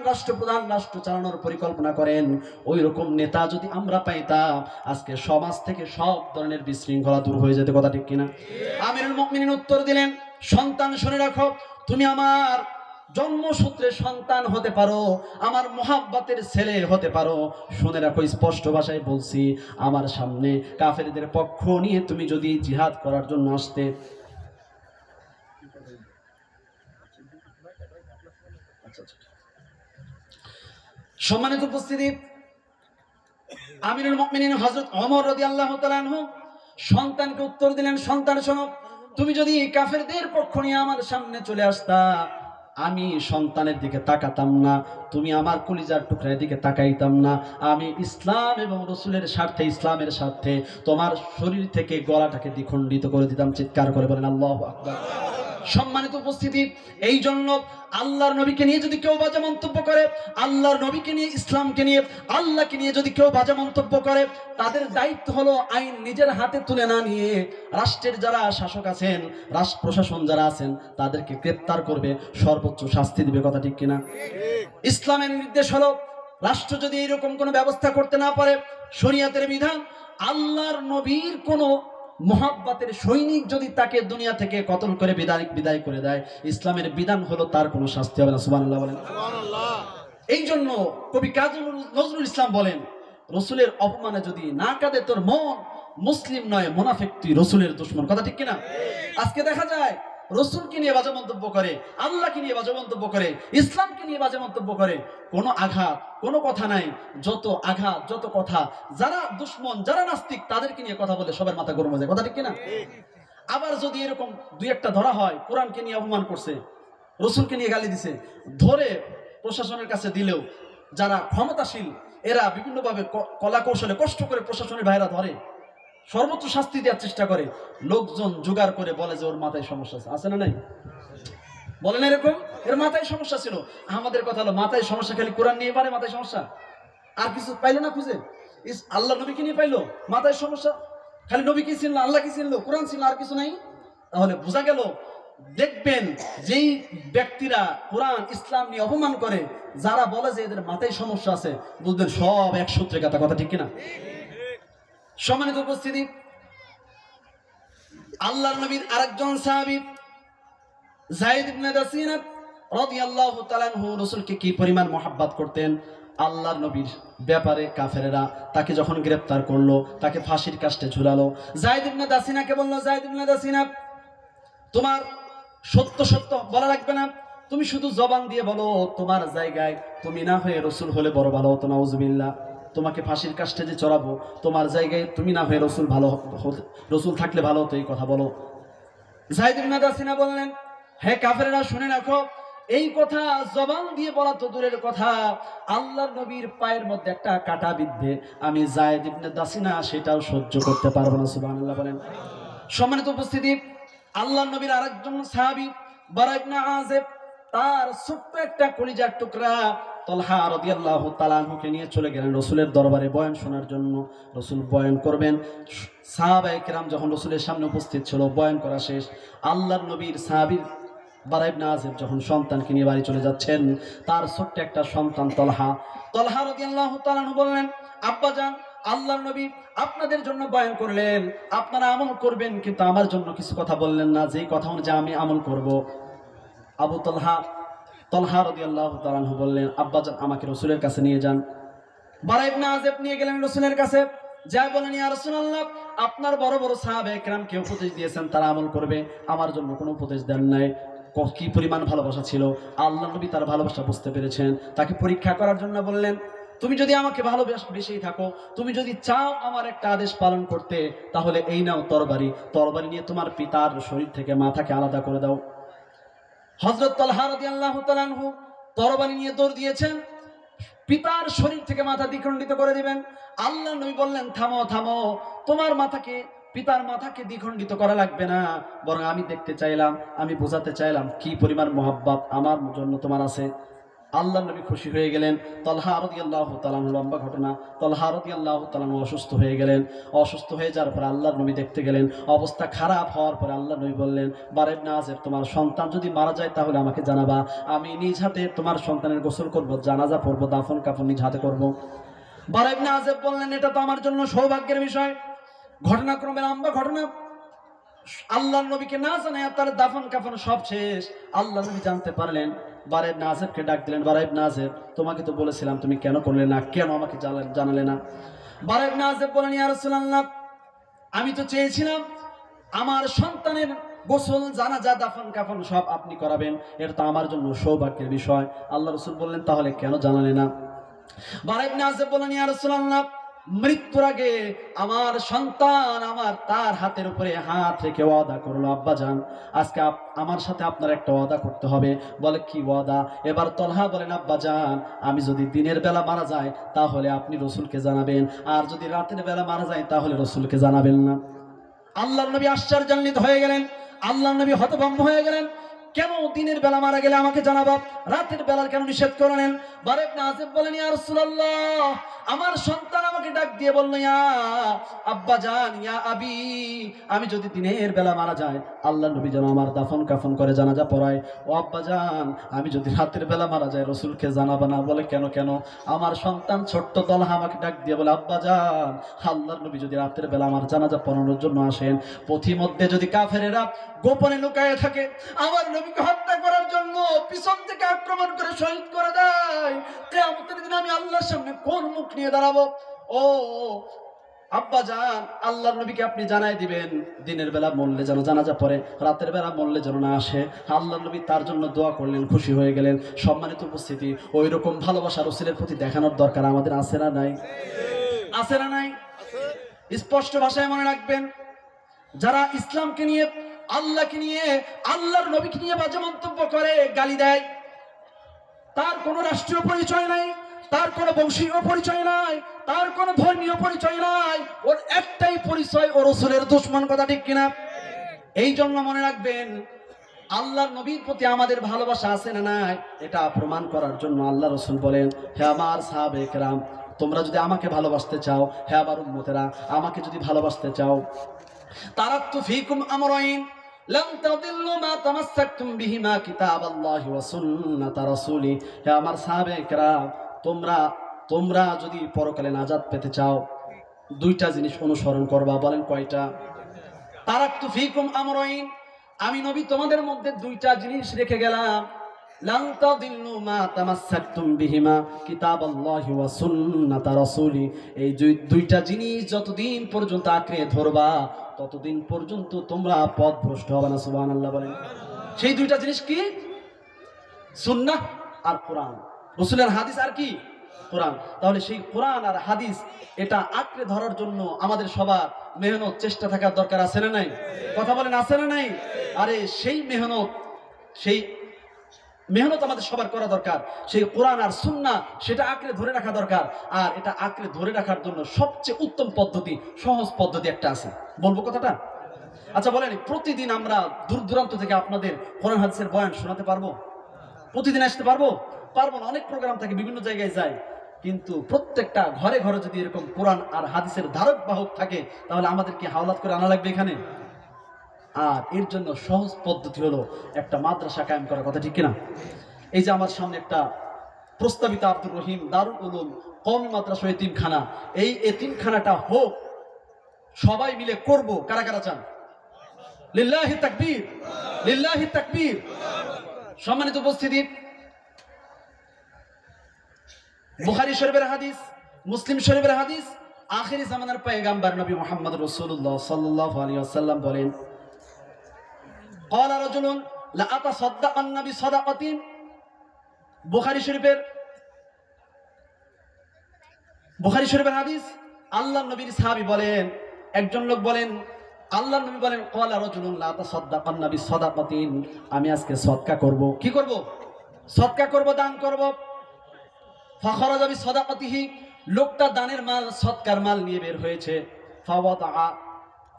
রাষ্ট্রপ্রধান, রাষ্ট্র চালানোর পরিকল্পনা করেন, ওই রকম নেতা যদি আমরা পাইতাম, আজকে সমাজ থেকে সব ধরনের বিশৃঙ্খলা দূর হয়ে যেত, কথা ঠিক কিনা? আমিরুল মুমিনিন উত্তর দিলেন, সন্তান শুনে রাখো, তুমি আমার জন্মসূত্রে সন্তান হতে পারো, আমার মোহাব্বতের ছেলে হতে পারো, শুনে রাখো, স্পষ্ট ভাষায় বলছি, আমার সামনে কাফেরদের পক্ষ নিয়ে তুমি যদি জিহাদ করার জন্য আসতে। সম্মানিত উপস্থিতি, আমিরুল মুমিনিন হযরত ওমর রাদিয়াল্লাহু তাআলা আনহু সন্তানকে উত্তর দিলেন, সন্তান শোনো, তুমি যদি কাফেরদের পক্ষ নিয়ে আমার সামনে চলে আসতা, আমি সন্তানের দিকে তাকাতাম না, তুমি আমার কলিজার টুকরার দিকে তাকাইতাম না, আমি ইসলাম এবং রাসূলের স্বার্থে, ইসলামের স্বার্থে তোমার শরীর থেকে গলাটাকে দ্বিখণ্ডিত করে দিতাম। চিৎকার করে বলেন আল্লাহু আকবার। সম্মানিত উপস্থিতি, এই জন্য আল্লাহর নবীকে নিয়ে যদি কেউ বাজে মন্তব্য করে, আল্লাহর নবীকে নিয়ে, ইসলামকে নিয়ে, আল্লাহকে নিয়ে যদি কেউ বাজে মন্তব্য করে, তাদের দায়িত্ব হলো আইন নিজের হাতে তুলে না নিয়ে রাষ্ট্রের যারা শাসক আছেন, রাষ্ট্র প্রশাসন যারা আছেন, তাদেরকে গ্রেফতার করবে, সর্বোচ্চ শাস্তি দিবে, কথা ঠিক কিনা? ইসলামের নির্দেশ হলো, রাষ্ট্র যদি এরকম কোনো ব্যবস্থা করতে না পারে, শরীয়তের বিধান, আল্লাহর নবীর কোনো মোহাব্বতের সৈনিক যদি তাকে দুনিয়া থেকে কতল করে বিদায় করে দেয়, ইসলামের বিধান হলো তার কোনো শাস্তি হবে না। সুবহানাল্লাহ বলেন। এই জন্য কবি কাজী নজরুল ইসলাম বলেন, রসুলের অপমানে যদি না কাঁদে তোর মন, মুসলিম নয় মুনাফিক, তুই রসুলের দুশমন। কথা ঠিক কিনা? আজকে দেখা যায় রসুলকে নিয়ে বাজে মন্তব্য করে, আল্লাহকে নিয়ে বাজে মন্তব্য করে, ইসলামকে নিয়ে বাজে মন্তব্য করে, কোনো আঘাত কোনো কথা নাই। যত আঘাত যত কথা, যারা দুশমন যারা নাস্তিক তাদেরকে নিয়ে কথা বলে সবার মাথা গরম হয়ে যায়। কথা ঠিক কিনা? আবার যদি এরকম দুই একটা ধরা হয়, কোরআনকে নিয়ে অপমান করছে, রসুলকে নিয়ে গালি দিছে, ধরে প্রশাসনের কাছে দিলেও যারা ক্ষমতাশীল এরা বিভিন্নভাবে কলা কৌশলে কষ্ট করে প্রশাসনের ভাইরা ধরে, সর্বোচ্চ শাস্তি দেওয়ার চেষ্টা করে, লোকজন জোগাড় করে বলে যে ওর মাথায় সমস্যা আছে না নাই? বলেন এরকম, এর মাথায় সমস্যা ছিল। আমাদের কথা হলো মাথায় সমস্যা খালি কোরআন নিয়ে পারে, মাথায় সমস্যা আর কিছু পাইলো না খুঁজে। আল্লাহ নবীকে নিয়ে পাইলো মাথায় সমস্যা, খালি নবীকে চিনলো, আল্লাহকে চিনলো, কোরআন চিনলো, আর কিছু নাই। তাহলে বোঝা গেল, দেখবেন যেই ব্যক্তিরা কোরআন ইসলাম নিয়ে অপমান করে, যারা বলে যে এদের মাথায় সমস্যা আছে, বুঝবেন সব এক সূত্রে গাঁথা। কথা ঠিক কিনা? সম্মানিত উপস্থিতি, আল্লাহর নবীর আরেকজন সাহাবী যায়েদ ইবনে দাসিনা রাদিয়াল্লাহু তাআলা আনহু রাসূলকে কি পরিমাণ মহব্বত করতেন। আল্লাহর নবীর ব্যাপারে কাফেরেরা তাকে যখন গ্রেফতার করলো, তাকে ফাঁসির কাস্টে ঝুলালো, যায়েদ ইবনে দাসিনাকে বলল, যায়েদ ইবনে দাসিনা, তোমার সত্য সত্য বলা লাগবে না, তুমি শুধু জবান দিয়ে বলো তোমার জায়গায় তুমি না হয়ে রসুল হলে বড় ভালো হতো। নাউজুবিল্লাহ, তোমাকে ফাঁসির কাস্টে যে চড়াবো, তোমার জায়গায় তুমি না হয়ে রসুল ভালো রসুল থাকলে ভালো হতো, এই কথা বলো। যায়েদ ইবনে দাসিনা বললেন, হে কাফেররা শুনে রাখো, এই কথা জবান দিয়ে বলা তো দূরের কথা, আল্লাহর নবীর পায়ের মধ্যে একটা কাঁটা বিদ্ধে আমি যায়েদ ইবনে দাসিনা সেটাও সহ্য করতে পারবো না। সুবহানাল্লাহ বলেন। সম্মানিত উপস্থিতি, আল্লাহর নবীর আরেকজন সাহাবী বারা ইবনে আযিব, তার ছোট্ট একটা কলিজার টুকরা তলহা রাদিয়াল্লাহু তাআলা আনহুকে নিয়ে চলে গেলেন রাসূলের দরবারে বয়ান শোনার জন্য। রাসূল বয়ান করবেন, সাহাবায়ে কেরাম যখন রাসূলের সামনে উপস্থিত ছিল, বয়ান করা শেষ, আল্লাহর নবীর সাহাবী বারা ইবনে আযিব যখন সন্তানকে নিয়ে বাড়ি চলে যাচ্ছেন, তার ছোট্ট একটা সন্তান তলহা রাদিয়াল্লাহু তাআলা আনহু বললেন, আব্বাজান, আল্লাহর নবী আপনাদের জন্য বয়ান করলেন, আপনারা আমল করবেন, কিন্তু আমার জন্য কিছু কথা বললেন না, যেই কথা অনুযায়ী আমি আমল করব। আবু তলহা রাদিয়াল্লাহু তাআলা আনহু বললেন, আব্বাজান আমাকে রাসূলের কাছে নিয়ে যান। বারা ইবনে আযিব নিয়ে গেলেন রাসূলের কাছে, যা বলেন, ইয়া রাসূলুল্লাহ, আপনার বড় বড় সাহাবায়ে কেরামকে উপদেশ দিয়েছেন তারা আমল করবে, আমার জন্য কোনো উপদেশ দেন নাই। কি পরিমাণ ভালোবাসা ছিল, আল্লাহর নবী তার ভালোবাসা বুঝতে পেরেছেন, তাকে পরীক্ষা করার জন্য বললেন, তুমি যদি আমাকে ভালোবেসেই থাকো, তুমি যদি চাও আমার একটা আদেশ পালন করতে, তাহলে এই নাও তরবারি নিয়ে তোমার পিতার শরীর থেকে মাথাকে আলাদা করে দাও। হযরত তলহা রাদিয়াল্লাহু তাআলা আনহু তরবারি নিয়ে দৌড় দিয়েছেন, পিতার শরীর থেকে মাথা দ্বিখণ্ডিত করে দিবেন। আল্লাহর নবী বললেন, থামো থামো, তোমার পিতার মাথাকে দ্বিখণ্ডিত করা লাগবে না, বরং আমি দেখতে চাইলাম, আমি বোঝাতে চাইলাম কি পরিমাণ মহব্বত আমার জন্য তোমার আছে। আল্লাহর নবী খুশি হয়ে গেলেন। তলহা রাদিয়াল্লাহু তাআলা আনহু, লম্বা ঘটনা, তলহা রাদিয়াল্লাহু তাআলা আনহু অসুস্থ হয়ে গেলেন। অসুস্থ হয়ে যাওয়ার পর আল্লাহর নবী দেখতে গেলেন, অবস্থা খারাপ হওয়ার পরে আল্লাহর নবী বললেন, বারা ইবনে আযিব, তোমার সন্তান যদি মারা যায় তাহলে আমাকে জানাবা, আমি নিজ হাতে তোমার সন্তানের গোসল করব, জানাজা পড়ব, দাফন কাফন নিজ হাতে করব। বারা ইবনে আযিব বললেন, এটা তো আমার জন্য সৌভাগ্যের বিষয়। ঘটনাক্রমে লম্বা ঘটনা, আল্লাহর নবীকে না জানায় তার দাফন কাফন সব শেষ। আল্লাহর নবী জানতে পারলেন, বারা ইবনে আযিবকে ডাক দিলেন, বারা ইবনে আযিব, তোমাকে তো বলেছিলাম, তুমি কেন করলে না, কেন আমাকে জানালে না? বারা ইবনে আযিব বলেন, ইয়া রাসূলুল্লাহ, আমি তো চেয়েছিলাম আমার সন্তানের গোসল, জানাজা, দাফন কাফন সব আপনি করাবেন, এটা তো আমার জন্য সৌভাগ্যের বিষয়। আল্লাহ রাসূল বললেন, তাহলে কেন জানালে না? বারা ইবনে আযিব বলেন, ইয়া রাসূলুল্লাহ, মৃত্যুর আগে আমার সন্তান তার হাতের উপরে হাত রেখে ওয়াদা করলো, আব্বাজান আজকে আমার সাথে আপনার একটা ওয়াদা করতে হবে। বলে, কি ওয়াদা? এবার তলহা বলেন, আব্বাজান আমি যদি দিনের বেলা মারা যায় তাহলে আপনি রসুলকে জানাবেন, আর যদি রাতের বেলা মারা যায় তাহলে রসুলকে জানাবেন না। আল্লাহর নবী আশ্চর্যান্বিত হয়ে গেলেন, আল্লাহর নবী হতভম্ব হয়ে গেলেন, কেন দিনের বেলা মারা গেলে আমাকে জানাবা, রাতের বেলার কেন নিষেধ করলেন? বারা ইবনে আযিব বলেন, ইয়া রাসূলুল্লাহ, আমার সন্তান আমাকে ডাক দিয়ে বলল, ইয়া আব্বা জান, ইয়া আবি, আমি যদি দিনের বেলা মারা যায় আল্লাহর নবী যেন আমার দাফন কাফন করে জানাজা পড়ায়। ও আব্বা জান, আমি যদি রাতের বেলা মারা যায় রাসূলকে জানাবা না? বলে কেন কেন? আমার সন্তান ছোট্ট তলহা আমাকে ডাক দিয়ে বলে, আব্বা জান, আল্লাহর নবী যদি রাতের বেলা আমার জানাজা পড়ানোর জন্য আসেন, পথিমধ্যে যদি কাফেরেরা গোপনে লুকায়ে থাকে, আমার নবীকে হত্যা করার জন্য পিছন থেকে আক্রমণ করে শহীদ করে দেয়, কিয়ামতের দিন আমি আল্লাহর সামনে কোন মুখ নিয়ে দাঁড়াবো? ও আব্বা জান, আল্লাহর নবীকে আপনি জানাই দিবেন দিনের বেলা মরলে যেন জানাজা পড়ে, রাতের বেলা মরলে যেন না আসে। আল্লাহর নবী তার জন্য দোয়া করলেন, খুশি হয়ে গেলেন। সম্মানিত উপস্থিতি, ওই রকম ভালোবাসা রাসূলের প্রতি দেখানোর দরকার আমাদের আছে না নাই? আছে না নাই? স্পষ্ট ভাষায় মনে রাখবেন, যারা ইসলামকে নিয়ে, আল্লাহকে নিয়ে, আল্লাহর নবীকে নিয়ে বাজে মন্তব্য করে, গালি দেয়, তার কোনো রাষ্ট্রীয় পরিচয় নাই, তার কোনো বংশীয় পরিচয় নাই, তার কোনো ধর্মীয় পরিচয় নাই, ওর একটাই পরিচয়, ও রাসূলের দুশমন। কথা ঠিক কিনা? এই জন্য মনে রাখবেন, আল্লাহর নবীর প্রতি আমাদের ভালোবাসা আছে না নাই, এটা প্রমাণ করার জন্য আল্লাহ রাসূল বলেন, হে আমার সাহাবায়ে কেরাম, তোমরা যদি আমাকে ভালোবাসতে চাও, হে আমার উম্মতেরা, আমাকে যদি ভালোবাসতে চাও, তারাকতু ফীকুম আমরাইন লাম তাদিল্লু মা তামাসসাকতুম বিহিমা কিতাবাল্লাহি ওয়া সুন্নাতা রাসূলি। হে আমার সাহাবায়ে কেরাম, তোমরা যদি পরকালে নাজাত পেতে চাও, দুইটা জিনিস অনুসরণ করবা। বলেন কয়টা? তারাকতু ফীকুম আমরাইন, আমি নবী তোমাদের মধ্যে দুইটা জিনিস রেখে গেলাম। লান তাদিল্লু মা তামাসসাকতুম বিহিমা কিতাবাল্লাহি ওয়া সুন্নাতা রাসূলি। এই দুইটা জিনিস যতদিন পর্যন্ত আঁকড়ে ধরবা, ততদিন পর্যন্ত তোমরা পথভ্রষ্ট হবে না। সুবহানাল্লাহ বলেন। সেই দুইটা জিনিস কি? সুন্নাহ আর কোরআন। রাসূলের হাদিস আর কি? কোরআন। তাহলে সেই কোরআন আর হাদিস এটা আঁকড়ে ধরার জন্য আমাদের সবার মেহনত, চেষ্টা থাকার দরকার আছে না নাই? কথা বলেন, আছে না নাই? আরে সেই মেহনত আমাদের সবার করা দরকার। সেই কোরআন আর সুন্নাহ সেটা আঁকড়ে ধরে রাখা দরকার। আর এটা আঁকড়ে ধরে রাখার জন্য সবচেয়ে উত্তম পদ্ধতি, সহজ পদ্ধতি একটা আছে। বলবো কথাটা? আচ্ছা বলেন, প্রতিদিন আমরা দূর দূরান্ত থেকে আপনাদের কোরআন হাদিসের বয়ান শোনাতে পারবো? প্রতিদিন আসতে পারবো? পারবো না। অনেক প্রোগ্রাম থাকে, বিভিন্ন জায়গায় যায়, কিন্তু প্রত্যেকটা ঘরে ঘরে যদি এরকম কোরআন আর হাদিসের ধারক বাহক থাকে, তাহলে আমাদেরকে হাওলাত করে আনা লাগবে এখানে। আর এর জন্য সহজ পদ্ধতি হলো একটা মাদ্রাসা কায়েম করার। কথা ঠিক কিনা? এই যে আমার সামনে একটা প্রস্তাবিত আব্দুর রহিম দারুল উলুম কওমি মাদ্রাসা এতিমখানা, এই এতিমখানাটা হোক, সবাই মিলে করব। কারা কারা চান? লিল্লাহি তাকবীর, লিল্লাহি তাকবীর। সম্মানিত উপস্থিতি, বুখারী শরীফের হাদিস, মুসলিম শরীফের হাদিস, আখিরি জামানার পয়গম্বর নবী মুহাম্মদ রাসূলুল্লাহ সাল্লাল্লাহু আলাইহি ওয়াসাল্লাম বলেন, ক্বালা রাজুলুন লা আতাসাদ্দাকান্না বিসাদাকাতিন। বুখারী শরীফের হাদিস। আল্লাহর নবীর সাহাবী বলেন, একজন লোক বলেন, আল্লাহর নবী বলেন, ক্বালা রাজুলুন লা আতাসাদ্দাকান্না বিসাদাকাতিন, আমি আজকে সদকা করব। কি করব? সদকা করব, দান করব। ফাখরাজা বিসাদাকাতিহি, লোকটা দানের মাল, সদকার মাল নিয়ে বের হয়েছে। ফাওয়াদা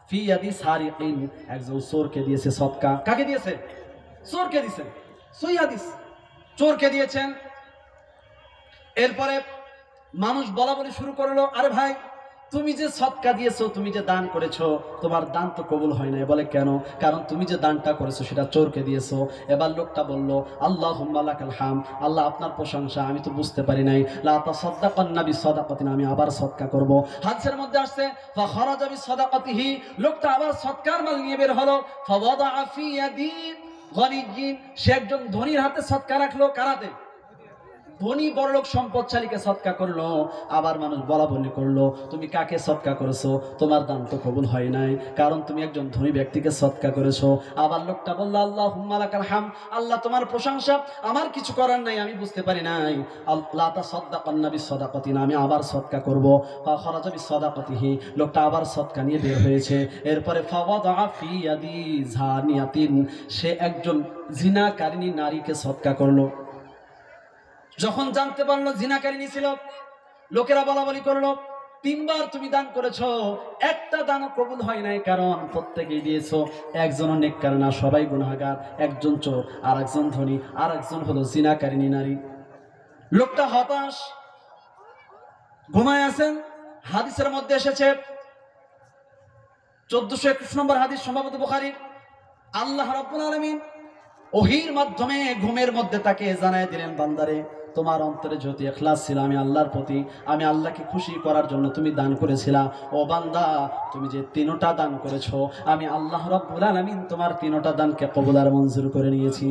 ফি ইয়াদি সারিকিন, একজন চোরকে দিয়েছে সদকা। কাকে দিয়েছে? চোরকে দিয়েছেন। সহিহ হাদিস, চোরকে দিয়েছেন। এরপরে মানুষ বলা বলি শুরু করলো, আরে ভাই, তুমি যে সদকা দিয়েছো, তুমি যে দান করেছো, তোমার দান তো কবুল হয় না। বলে কেন? কারণ তুমি যে দানটা করেছো সেটা চোরকে দিয়েছো। এবার লোকটা বলল, আল্লাহুম্মা লাকাল হাম, আল্লাহ আপনার প্রশংসা, আমি তো বুঝতে পারি নাই। লা তাসাদ্দাকান্না বিসাদাকাতিন, আমি আবার সদকা করব। হাদিসের মধ্যে আসছে, ফাখরাজা বিসাদাকাতিহি, লোকটা আবার সদকার মাল নিয়ে বের হলো। ফাওয়াদা ফি ইয়াদি গনিয়্যিন, সে একজন ধনীর হাতে সদকা রাখলো। কারাতে? ধনী বড়লোক সম্পদশালীকে সদকা করলো। আবার মানুষ বলা বলি করলো, তুমি কাকে সদকা করেছো? তোমার দান তো কবুল হয় নাই, কারণ তুমি একজন ধনী ব্যক্তিকে সদকা করেছো। আবার লোকটা বললো, আল্লাহুম্মা লাকাল হাম, আল্লাহ তোমার প্রশংসা, আমার কিছু করার নাই, আমি বুঝতে পারি নাই। লা তাসাদ্দাকান্না বিসাদাকাতিন, আমি আবার সদকা করব। ফাখরাজা বিসাদাকাতিহি, লোকটা আবার সদকা নিয়ে বের হয়েছে। এরপরে ফাওয়াদা ফি ইয়াদি জানিয়াতিন, সে একজন জিনাকারিনী নারীকে সদকা করলো। যখন জানতে পারলো জিনাকারিনী ছিল, লোকেরা বলা বলি করলো, 3 বার তুমি দান করেছো, একটা দানও কবুল হয় নাই, কারণ প্রত্যেকেই দিয়েছো। একজনও নেককার না, সবাই গুনাহগার। একজন চোর, আর একজন ধনী, আর একজন হলো জিনাকারিনী নারী। লোকটা হতাশ, ঘুমায় আছেন। হাদিসের মধ্যে এসেছে 1421 নম্বর হাদিস, সম্ভবত বুখারীর। আল্লাহ রাব্বুল আলামিন ওহীর মাধ্যমে ঘুমের মধ্যে তাকে জানায় দিলেন, বান্দারে, তোমার অন্তরে যদি ইখলাস ছিল আমি আল্লাহর প্রতি, আমি আল্লাহকে খুশি করার জন্য তুমি দান করেছিলা, ও বান্দা তুমি যে 3টা দান করেছো, আমি আল্লাহ রাব্বুল আলামিন তোমার 3টা দানকে কবুল আর মঞ্জুর করে নিয়েছি।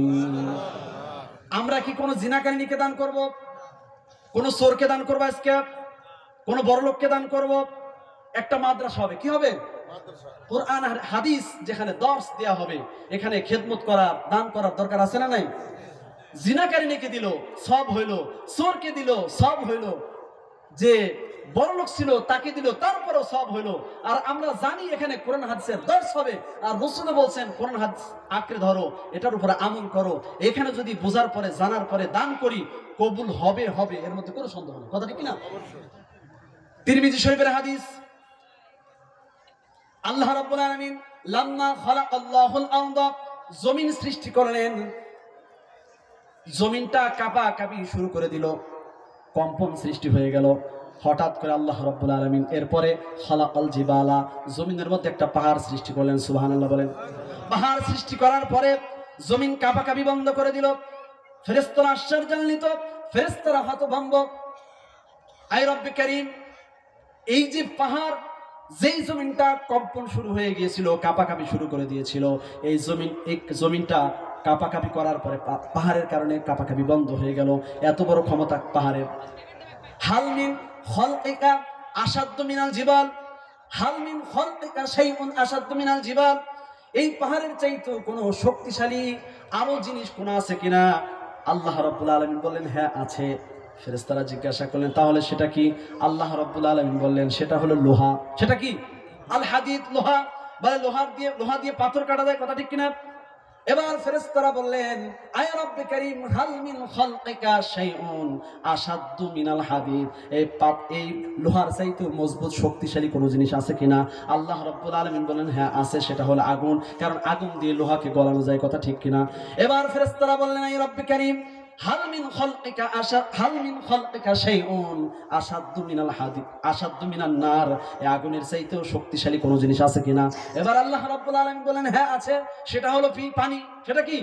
আমরা কি কোনো জিনাকারিনীকে দান করব, কোনো চোরকে দান করব, আজকে কোনো বড় লোককে দান করব? একটা মাদ্রাসা হবে, কি হবে? কোরআন আর হাদিস যেখানে দর্স দেয়া হবে, এখানে খেদমত করার, দান করার দরকার আছে না নাই? জিনাকারিনীকে দিল সব হইল, চোরকে দিল সব হইল, যে বড় লোক ছিল তাকে দিল তারপরেও সব হইল। আর আমরা জানি এখানে কোরআন হাদিসের দর্স হবে, আর রাসূল বলছেন কোরআন হাদিস আঁকড়ে ধরো, এটার উপরে আমল করো। এখানে যদি বোঝার পরে, জানার পরে দান করি, কবুল হবে হবে, এর মধ্যে কোনো সন্দেহ নেই। কথা ঠিক কিনা? তিরমিজি শরীফের হাদিস, আল্লাহ রাব্বুল আলামিন লাম্মা খালাকাল্লাহুল আরদা, জমিন সৃষ্টি করলেন, জমিনটা কাঁপাকাঁপি শুরু করে দিল, কম্পন সৃষ্টি হয়ে গেল হঠাৎ করে আল্লাহ রাব্বুল আলামিন। এরপরে খালাকাল জিবালা, জমিনের মধ্যে একটা পাহাড় সৃষ্টি করলেন। সুবহানাল্লাহ বলেন। পাহাড় সৃষ্টি করার পরে জমিন কাঁপাকাঁপি বন্ধ করে দিল। ফেরেশতারা আশ্চর্যান্বিত, ফেরেশতারা হতভম্ব। আয় রব্বে কারীম, এই যে পাহাড়, যেই জমিনটা কম্পন শুরু হয়ে গিয়েছিল, কাঁপাকাঁপি শুরু করে দিয়েছিল, এই জমিনটা কাঁপাকাঁপি করার পরে পাহাড়ের কারণে কাঁপাকাঁপি বন্ধ হয়ে গেল। এত বড় ক্ষমতা পাহাড়ের। হাল মিন খালকিকা আসাদ্দু মিনাল জিবাল, হাল মিন খালকিকা শাইউন আসাদ্দু মিনাল জিবাল, এই পাহাড়ের চাইতে কোনো শক্তিশালী আরো জিনিস কোন আছে কিনা? আল্লাহ রাব্বুল আলামিন বললেন, হ্যাঁ আছে। ফেরেশতারা জিজ্ঞাসা করলেন, তাহলে সেটা কি? আল্লাহ রাব্বুল আলামিন বললেন, সেটা হলো লোহা। সেটা কি? আল হাদিদ, লোহা। বলে লোহা দিয়ে পাথর কাটা যায়, কথা ঠিক কিনা? এবার ফেরেশতারা বললেন, আয় রব্বে কারীম, হাল মিন খালকিকা শাইউন আসাদ্দু মিনাল হাদিদ, এই লোহার চাইতে মজবুত শক্তিশালী কোনো জিনিস আছে কিনা? আল্লাহ রাব্বুল আলামিন বলেন, হ্যাঁ আছে, সেটা হলো আগুন, কারণ আগুন দিয়ে লোহাকে গলানো যায়, কথা ঠিক কিনা? এবার ফেরেশতারা বললেন, আয় রব্বে কারীম, হাল মিন খালকিকা শাইউন আসাদ্দু মিনাল হাদিদ আসাদ্দু মিনান নার, এই আগুনের চাইতেও শক্তিশালী কোনো জিনিস আছে কিনা? এবার আল্লাহ রাব্বুল আলামিন বলেন, হ্যাঁ আছে, সেটা হলো পানি। সেটা কি?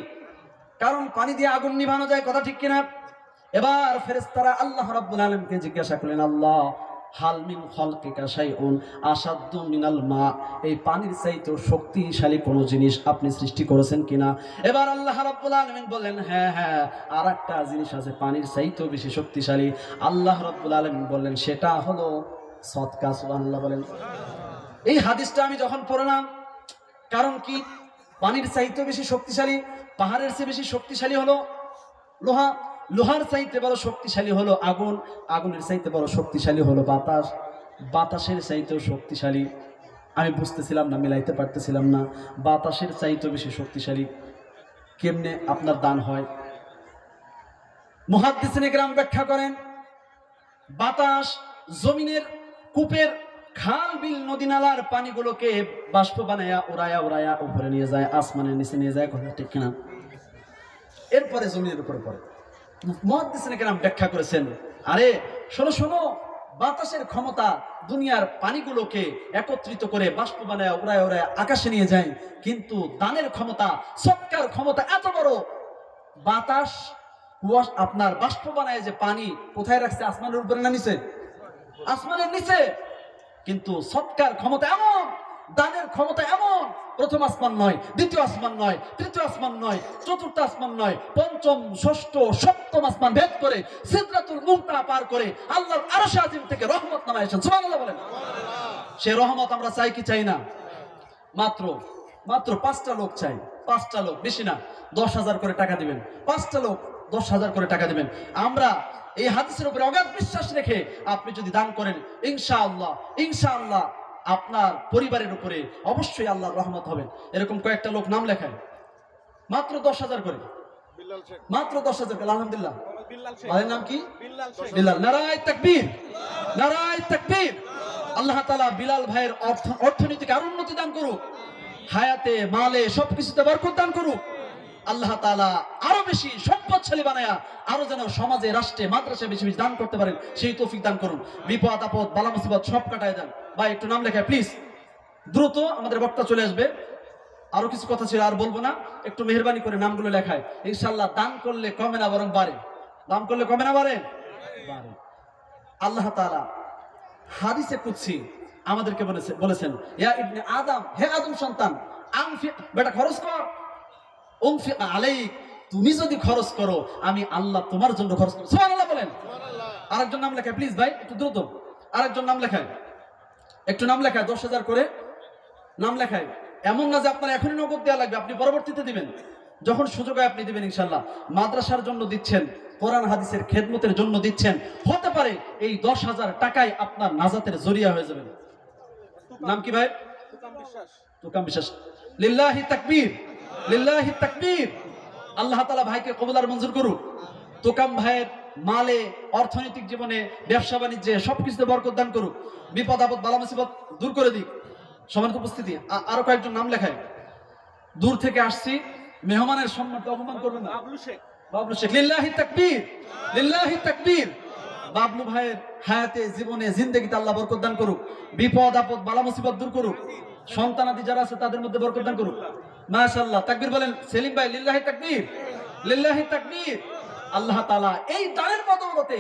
কারণ পানি দিয়ে আগুন নিভানো যায়, কথা ঠিক কিনা? এবার ফেরেশতারা আল্লাহ রাব্বুল আলামিনকে জিজ্ঞাসা করলেন, আল্লাহ, হাল মিন খালকিকা শাইউন আসাদ্দু মিনাল মা, এই পানির চাইতেও শক্তিশালী কোন জিনিস আপনি সৃষ্টি করেছেন কিনা? এবার আল্লাহ রাব্বুল আলামিন বললেন, হ্যাঁ হ্যাঁ, আর একটা জিনিস আছে পানির চাইতেও বেশি শক্তিশালী। আল্লাহ রাব্বুল আলামিন বললেন, সেটা হলো সদকা। সুবহানাল্লাহ বলেন। এই হাদিসটা আমি যখন পড়লাম, কারণ কি? পানির চাইতেও বেশি শক্তিশালী, পাহাড়ের চেয়ে বেশি শক্তিশালী হলো লোহা, লোহার চাইতে বড় শক্তিশালী হলো আগুন, আগুনের চাইতে বড় শক্তিশালী হলো বাতাস, বাতাসের চাইতেও শক্তিশালী। আমি বুঝতেছিলাম না, মিলাইতে পারতেছিলাম না, বাতাসের চাইতেও বেশি শক্তিশালী কেমনে আপনার দান হয়? মুহাদ্দিসিনে কেরাম ব্যাখ্যা করেন, বাতাস জমিনের কূপের খাল, বিল, নদী নালার পানিগুলোকে বাষ্প বানায়া উড়ায়া উড়ায়া উপরে নিয়ে যায়, আসমানের নিচে নিয়ে যায়, কথা ঠিক কিনা? এরপরে জমিনের উপরে পড়ে। মুহাদ্দিসিনে কেরাম ব্যাখ্যা করেছেন, আরে শোনো শোনো, বাতাসের ক্ষমতা দুনিয়ার পানিগুলোকে একত্রিত করে বাষ্প বানায় উড়ায় উড়ায় আকাশে নিয়ে যায়, কিন্তু দানের ক্ষমতা, সৎকার ক্ষমতা এত বড়, বাতাস আপনার বাষ্প বানায় যে পানি কোথায় রাখছে? আসমানের উপরে না নিচে? আসমানের নিচে। কিন্তু সৎকার ক্ষমতা এমন, দানের ক্ষমতা এমন, প্রথম আসমান নয়, দ্বিতীয় আসমান নয়, তৃতীয় আসমান নয়, চতুর্থ আসমান নয়, পঞ্চম, ষষ্ঠ, সপ্তম আসমান ভেদ করে সিদরাতুল মুনতাহা পার করে আল্লাহর আরশে আজিম থেকে রহমত নামায় আসেন। সুবহানাল্লাহ বলেন। সে রহমত আমরা চাই কি চাই না? মাত্র 5টা লোক চাই, 5টা লোক, বেশি না, 10,000 করে টাকা দিবেন। 5টা লোক 10,000 করে টাকা দিবেন। আমরা এই হাদিসের উপরে অগাধ বিশ্বাস রেখে আপনি যদি দান করেন, ইনশাআল্লাহ ইনশাআল্লাহ আপনার পরিবারের উপরে অবশ্যই আল্লাহর রহমত হবে। এরকম কয়েকটা লোক নাম লেখায়, মাত্র 10,000 করে, মাত্র 10,000 করে। আলহামদুলিল্লাহ। ভাইয়ের নাম কি? বিল্লাল। নারায়ে তাকবীর, নারায়ে তাকবীর। আল্লাহ তাআলা বিলাল ভাইয়ের অর্থনৈতিক আরো উন্নতি দান করুক, হায়াতে মালে সবকিছুতে বরকত দান করুক। আল্লাহ তাআলা আরো বেশি সম্পদশালী বানায়া আরো যেন সমাজে, রাষ্ট্রে, মাদ্রাসায় বেশি বেশি দান করতে পারেন, সেই তৌফিক দান করুন। বিপদ আপদ বালা মুসিবত সব কাটায় দেন। ভাই একটু নাম লেখায় প্লিজ, দ্রুত আমাদের বক্তা চলে আসবে। আরো কিছু কথা ছিল, আর বলবো না, একটু মেহেরবানি করে নামগুলো লেখায়। ইনশাআল্লাহ দান করলে কমে না বরং বাড়ে, দান করলে কমে না বাড়ে। আল্লাহ তাআলা হাদিসে কুদসি আমাদেরকে বলেছেন, ইয়া ইবনে আদম, হে আদম সন্তান, আনফিক, বেটা খরচ কর, উনফিক আলাইক, তুমি যদি খরচ করো আমি আল্লাহ তোমার জন্য খরচ করব। সুবহানাল্লাহ বলেন। আরেকজন নাম লেখায় প্লিজ ভাই, একটু দ্রুত আরেকজন নাম লেখায়, একটু নাম লেখায়, 10,000 করে নাম লেখায়। এমন না যে আপনার এখনই নগদ দেওয়া লাগবে, আপনি পরবর্তীতে দিবেন, যখন সুযোগ হয় আপনি দিবেন ইনশাআল্লাহ। মাদ্রাসার জন্য দিচ্ছেন, কোরআন হাদিসের খেদমতের জন্য দিচ্ছেন, হতে পারে এই 10,000 টাকায় আপনার নাজাতের জরিয়া হয়ে যাবেন। নাম কি ভাই? তুকাম বিশ্বাস। লিল্লাহি তাকবীর, লিল্লাহি তাকবীর। আল্লাহ তাআলা ভাইকে কবুল আর মঞ্জুর করুক। তুকাম ভাইয়ের মালে, অর্থনৈতিক জীবনে, ব্যবসা বাণিজ্যে সবকিছুতে বরকত দান করুক, বিপদ আপদ বালা মুসিবত দূর করে দিক। সম্মানিত উপস্থিতি, আরো কয়েকজন নাম লেখায়। দূর থেকে আসছি, মেহমানের সম্মানকে অপমান করবেন না। বাবলু শেখ, লিল্লাহি তাকবীর, লিল্লাহি তাকবীর। বাবলু ভাইয়ের হায়াতে, জীবনে, জিন্দেগিতে আল্লাহ বরকত দান করুক, বিপদ আপদ বালা মুসিবত দূর করুক, সন্তানাদি যারা আছে তাদের মধ্যে বরকত দান করুক। মাশাআল্লাহ, তাকবীর বলেন। সেলিম ভাই, লিল্লাহি তাকবীর, লিল্লাহি তাকবীর। আল্লাহ তাআলা এই দানের বদৌলতে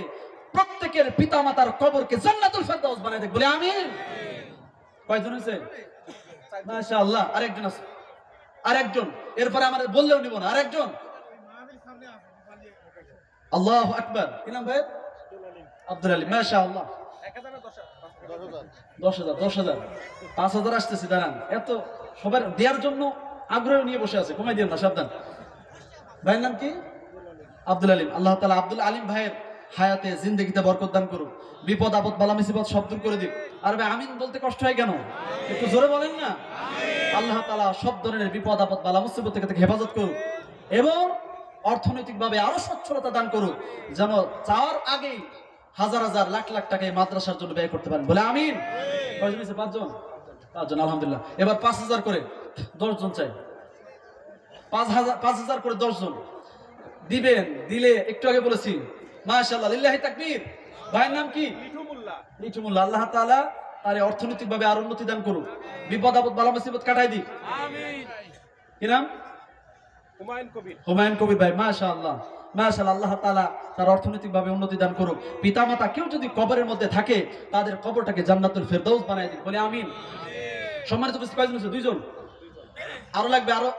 প্রত্যেকের পিতামাতার কবরকে জান্নাতুল ফেরদাউস বানায় দেখ, বলে আমিন। কয়জন হয়েছে? মাশাআল্লাহ। আরেকজন আছে, আরেকজন, এরপরে আমাদের বললেও নিব না, আরেকজন। আল্লাহু আকবার। কি নাম ভাই? আব্দুল আলী। মাশাআল্লাহ। 10,000 10,000 5,000 আসতেছি, দাঁড়ান। এত সবার দেওয়ার জন্য আগ্রহ নিয়ে বসে আছে, কমাই দিন না, সাবধান। ভাইয়ের নাম কি? আব্দুল আলিম। আল্লাহ তাআলা আব্দুল আলিম ভাইয়ের হায়াতে, জিন্দেগিতে বরকত দান করুক, বিপদ আপদ বালা মুসিবত সব দূর করে দিক। আর ভাই আমিন বলতে কষ্ট হয় কেন? একটু জোরে বলেন না। আল্লাহ তাআলা সব ধরনের বিপদ আপদ বালা মুসিবত থেকে হেফাজত করুক এবং অর্থনৈতিকভাবে আরো সচ্ছলতা দান করুক, যেন চাওয়ার আগেই হাজার হাজার লাখ লাখ টাকা এই মাদ্রাসার জন্য ব্যয় করতে পারেন, বলে আমিন। কয়জন হয়েছে? 5 জন। 5 জন, আলহামদুলিল্লাহ। এবার 5,000 করে 10 জন চাই। 5,000 করে 10 জন দিবেন। দিলে একটু আগে বলেছি, মাশাআল্লাহ, লিল্লাহি তাকবীর। ভাইয়ের নাম কি? লিটু মোল্লা। আল্লাহ তাআলা তার অর্থনৈতিকভাবে আর উন্নতি দান করুক, বিপদ আপদ বালা মুসিবত কাটাই দিক। আমিন। কি নাম? হুমায়ুন কবির ভাই। মাশাআল্লাহ, মাশাআল্লাহ। আল্লাহ তাআলা তার অর্থনৈতিকভাবে উন্নতি দান করুক। পিতামাতা কেউ যদি কবরের মধ্যে থাকে, তাদের কবরটাকে জান্নাতুল ফেরদাউস বানায় দিক, বলে আমিন। সম্মানিত উপস্থিতি, কয়জন আছে? 2 জন। আরো লাগবে, আরো।